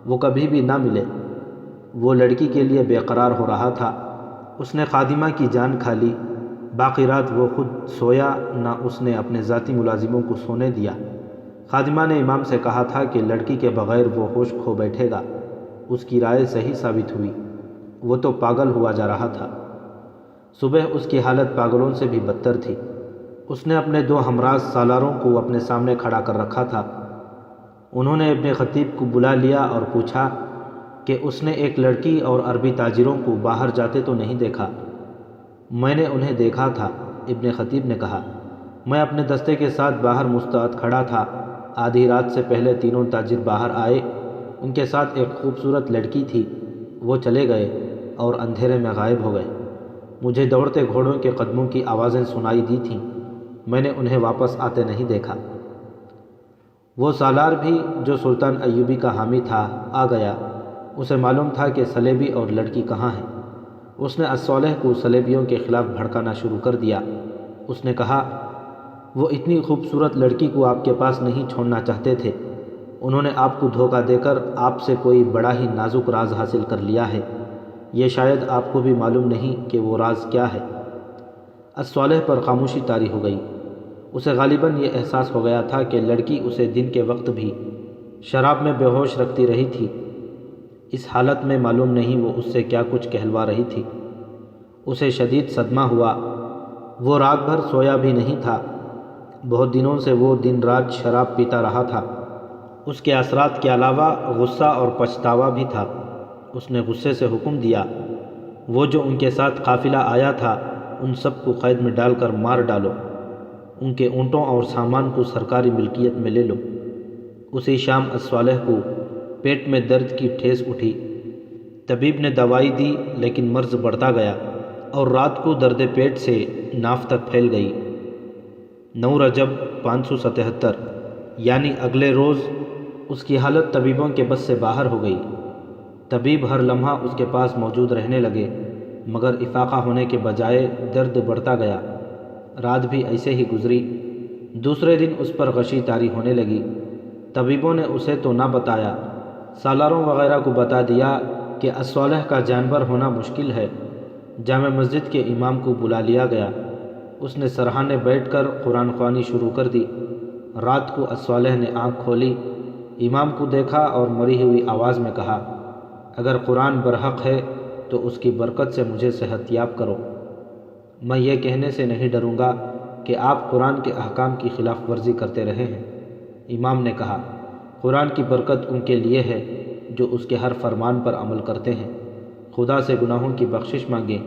وہ کبھی بھی نہ ملے۔ وہ لڑکی کے لیے بے قرار ہو رہا تھا۔ اس نے خادمہ کی جان کھا لی۔ باقی رات وہ خود سویا نہ اس نے اپنے ذاتی ملازموں کو سونے دیا۔ خادمہ نے امام سے کہا تھا کہ لڑکی کے بغیر وہ ہوش کھو بیٹھے گا۔ اس کی رائے صحیح ثابت ہوئی، وہ تو پاگل ہوا جا رہا تھا۔ صبح اس کی حالت پاگلوں سے بھی بدتر تھی۔ اس نے اپنے 2 ہمراز سالاروں کو اپنے سامنے کھڑا کر رکھا تھا۔ انہوں نے ابن خطیب کو بلا لیا اور پوچھا کہ اس نے ایک لڑکی اور عربی تاجروں کو باہر جاتے تو نہیں دیکھا؟ میں نے انہیں دیکھا تھا، ابن خطیب نے کہا۔ میں اپنے دستے کے ساتھ باہر مستعد کھڑا تھا۔ آدھی رات سے پہلے تینوں تاجر باہر آئے، ان کے ساتھ ایک خوبصورت لڑکی تھی۔ وہ چلے گئے اور اندھیرے میں غائب ہو گئے۔ مجھے دوڑتے گھوڑوں کے قدموں کی آوازیں سنائی دی تھیں، میں نے انہیں واپس آتے نہیں دیکھا۔ وہ سالار بھی جو سلطان ایوبی کا حامی تھا آ گیا۔ اسے معلوم تھا کہ سلیبی اور لڑکی کہاں ہے۔ اس نے الصالح کو سلیبیوں کے خلاف بھڑکانا شروع کر دیا۔ اس نے کہا، وہ اتنی خوبصورت لڑکی کو آپ کے پاس نہیں چھوڑنا چاہتے تھے۔ انہوں نے آپ کو دھوکہ دے کر آپ سے کوئی بڑا ہی نازک راز حاصل کر لیا ہے۔ یہ شاید آپ کو بھی معلوم نہیں کہ وہ راز کیا ہے۔ الصالح پر خاموشی طاری ہو گئی۔ اسے غالباً یہ احساس ہو گیا تھا کہ لڑکی اسے دن کے وقت بھی شراب میں بے ہوش رکھتی رہی تھی۔ اس حالت میں معلوم نہیں وہ اس سے کیا کچھ کہلوا رہی تھی۔ اسے شدید صدمہ ہوا۔ وہ رات بھر سویا بھی نہیں تھا۔ بہت دنوں سے وہ دن رات شراب پیتا رہا تھا۔ اس کے اثرات کے علاوہ غصہ اور پچھتاوا بھی تھا۔ اس نے غصے سے حکم دیا، وہ جو ان کے ساتھ قافلہ آیا تھا ان سب کو قید میں ڈال کر مار ڈالو، ان کے اونٹوں اور سامان کو سرکاری ملکیت میں لے لو۔ اسی شام الصالح کو پیٹ میں درد کی ٹھیس اٹھی۔ طبیب نے دوائی دی لیکن مرض بڑھتا گیا اور رات کو درد پیٹ سے ناف تک پھیل گئی۔ 9 رجب 577 یعنی اگلے روز اس کی حالت طبیبوں کے بس سے باہر ہو گئی۔ طبیب ہر لمحہ اس کے پاس موجود رہنے لگے مگر افاقہ ہونے کے بجائے درد بڑھتا گیا۔ رات بھی ایسے ہی گزری۔ دوسرے دن اس پر غشی طاری ہونے لگی۔ طبیبوں نے اسے تو نہ بتایا، سالاروں وغیرہ کو بتا دیا کہ الصالح کا جانور ہونا مشکل ہے۔ جامع مسجد کے امام کو بلا لیا گیا۔ اس نے سرہانے بیٹھ کر قرآن خوانی شروع کر دی۔ رات کو الصالح نے آنکھ کھولی، امام کو دیکھا اور مری ہوئی آواز میں کہا، اگر قرآن برحق ہے تو اس کی برکت سے مجھے صحت یاب کرو۔ میں یہ کہنے سے نہیں ڈروں گا کہ آپ قرآن کے احکام کی خلاف ورزی کرتے رہے ہیں۔ امام نے کہا، قرآن کی برکت ان کے لیے ہے جو اس کے ہر فرمان پر عمل کرتے ہیں۔ خدا سے گناہوں کی بخشش مانگیں،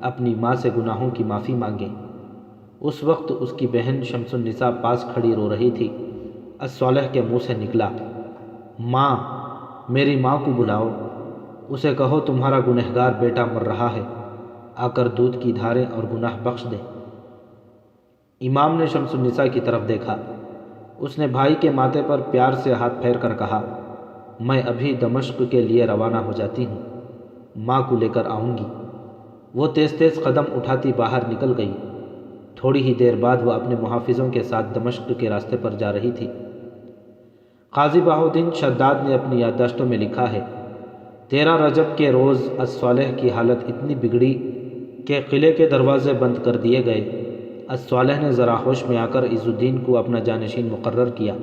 اپنی ماں سے گناہوں کی معافی مانگیں۔ اس وقت اس کی بہن شمس النساء پاس کھڑی رو رہی تھی۔ الصالح کے منہ سے نکلا، ماں، میری ماں کو بلاؤ، اسے کہو تمہارا گنہگار بیٹا مر رہا ہے، آ کر دودھ کی دھاریں اور گناہ بخش دے۔ امام نے شمس النساء کی طرف دیکھا۔ اس نے بھائی کے ماتھے پر پیار سے ہاتھ پھیر کر کہا، میں ابھی دمشق کے لیے روانہ ہو جاتی ہوں، ماں کو لے کر آؤں گی۔ وہ تیز تیز قدم اٹھاتی باہر نکل گئی۔ تھوڑی ہی دیر بعد وہ اپنے محافظوں کے ساتھ دمشق کے راستے پر جا رہی تھی۔ قاضی بہاؤالدین شداد نے اپنی یادداشتوں میں لکھا ہے، 13 رجب کے روز الصالح کی حالت اتنی بگڑی کہ قلعے کے دروازے بند کر دیے گئے۔ الصالح نے ذرا ہوش میں آ کر عز الدین کو اپنا جانشین مقرر کیا۔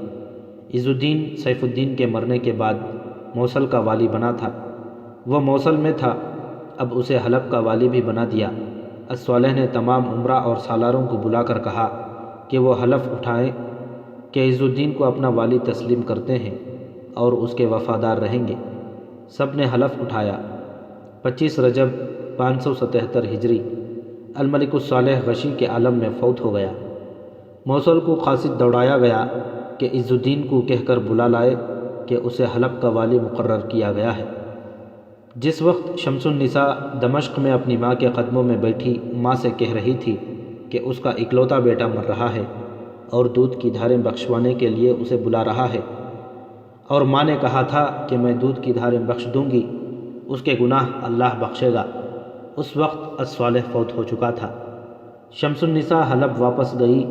عز الدین سیف الدین کے مرنے کے بعد موصل کا والی بنا تھا۔ وہ موصل میں تھا، اب اسے حلب کا والی بھی بنا دیا۔ الصالح نے تمام عمرا اور سالاروں کو بلا کر کہا کہ وہ حلف اٹھائیں کہ عز الدین کو اپنا والی تسلیم کرتے ہیں اور اس کے وفادار رہیں گے۔ سب نے حلف اٹھایا۔ 25 رجب 577 ہجری الملک الصالح غشی کے عالم میں فوت ہو گیا۔ موصل کو قاصد دوڑایا گیا کہ عز الدین کو کہہ کر بلا لائے کہ اسے حلب کا والی مقرر کیا گیا ہے۔ جس وقت شمس النساء دمشق میں اپنی ماں کے قدموں میں بیٹھی ماں سے کہہ رہی تھی کہ اس کا اکلوتا بیٹا مر رہا ہے اور دودھ کی دھاریں بخشوانے کے لیے اسے بلا رہا ہے، اور ماں نے کہا تھا کہ میں دودھ کی دھاریں بخش دوں گی، اس کے گناہ اللہ بخشے گا۔ اس وقت الصالح فوت ہو چکا تھا۔ شمس النساء حلب واپس گئی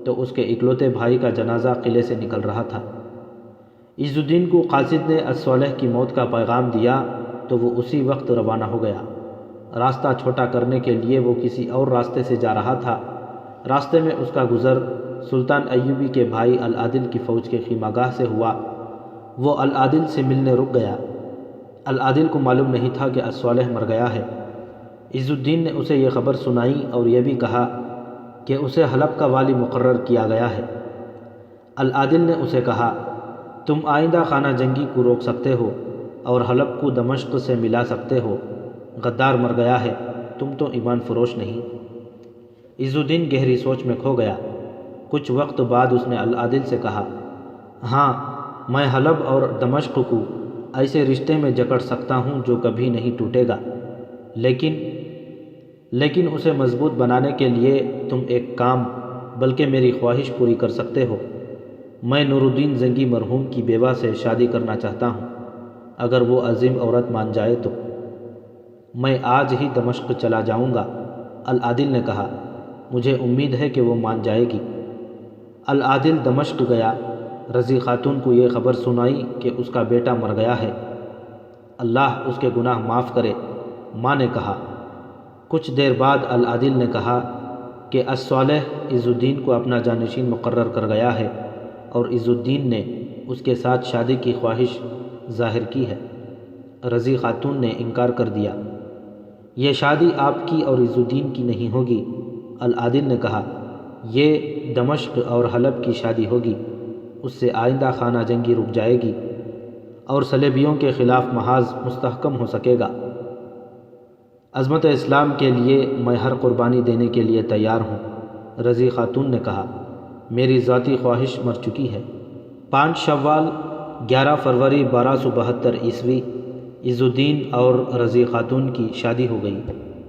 تو اس کے اکلوتے بھائی کا جنازہ قلعے سے نکل رہا تھا۔ عز الدین کو قاصد نے الصالح کی موت کا پیغام دیا تو وہ اسی وقت روانہ ہو گیا۔ راستہ چھوٹا کرنے کے لیے وہ کسی اور راستے سے جا رہا تھا۔ راستے میں اس کا گزر سلطان ایوبی کے بھائی العادل کی فوج کے خیمہ گاہ سے ہوا۔ وہ العادل سے ملنے رک گیا۔ العادل کو معلوم نہیں تھا کہ الصالح مر گیا ہے۔ عز الدین نے اسے یہ خبر سنائی اور یہ بھی کہا کہ اسے حلب کا والی مقرر کیا گیا ہے۔ العادل نے اسے کہا، تم آئندہ خانہ جنگی کو روک سکتے ہو اور حلب کو دمشق سے ملا سکتے ہو۔ غدار مر گیا ہے، تم تو ایمان فروش نہیں۔ عز الدین گہری سوچ میں کھو گیا۔ کچھ وقت بعد اس نے العادل سے کہا، ہاں، میں حلب اور دمشق کو ایسے رشتے میں جکڑ سکتا ہوں جو کبھی نہیں ٹوٹے گا، لیکن اسے مضبوط بنانے کے لیے تم ایک کام بلکہ میری خواہش پوری کر سکتے ہو۔ میں نور الدین زنگی مرحوم کی بیوہ سے شادی کرنا چاہتا ہوں، اگر وہ عظیم عورت مان جائے تو۔ میں آج ہی دمشق چلا جاؤں گا۔ العادل نے کہا، مجھے امید ہے کہ وہ مان جائے گی۔ العادل دمشق گیا۔ رضی خاتون کو یہ خبر سنائی کہ اس کا بیٹا مر گیا ہے۔ اللہ اس کے گناہ معاف کرے، ماں نے کہا۔ کچھ دیر بعد العادل نے کہا کہ الصالح عز الدین کو اپنا جانشین مقرر کر گیا ہے اور عز الدین نے اس کے ساتھ شادی کی خواہش ظاہر کی ہے۔ رضی خاتون نے انکار کر دیا، یہ شادی آپ کی اور عز الدین کی نہیں ہوگی۔ العادل نے کہا، یہ دمشق اور حلب کی شادی ہوگی، اس سے آئندہ خانہ جنگی رک جائے گی اور صلیبیوں کے خلاف محاذ مستحکم ہو سکے گا۔ عظمت اسلام کے لیے میں ہر قربانی دینے کے لیے تیار ہوں۔ رضی خاتون نے کہا، میری ذاتی خواہش مر چکی ہے۔ 5 شوال 11 فروری 1272 عیسوی عز الدین اور رضی خاتون کی شادی ہو گئی۔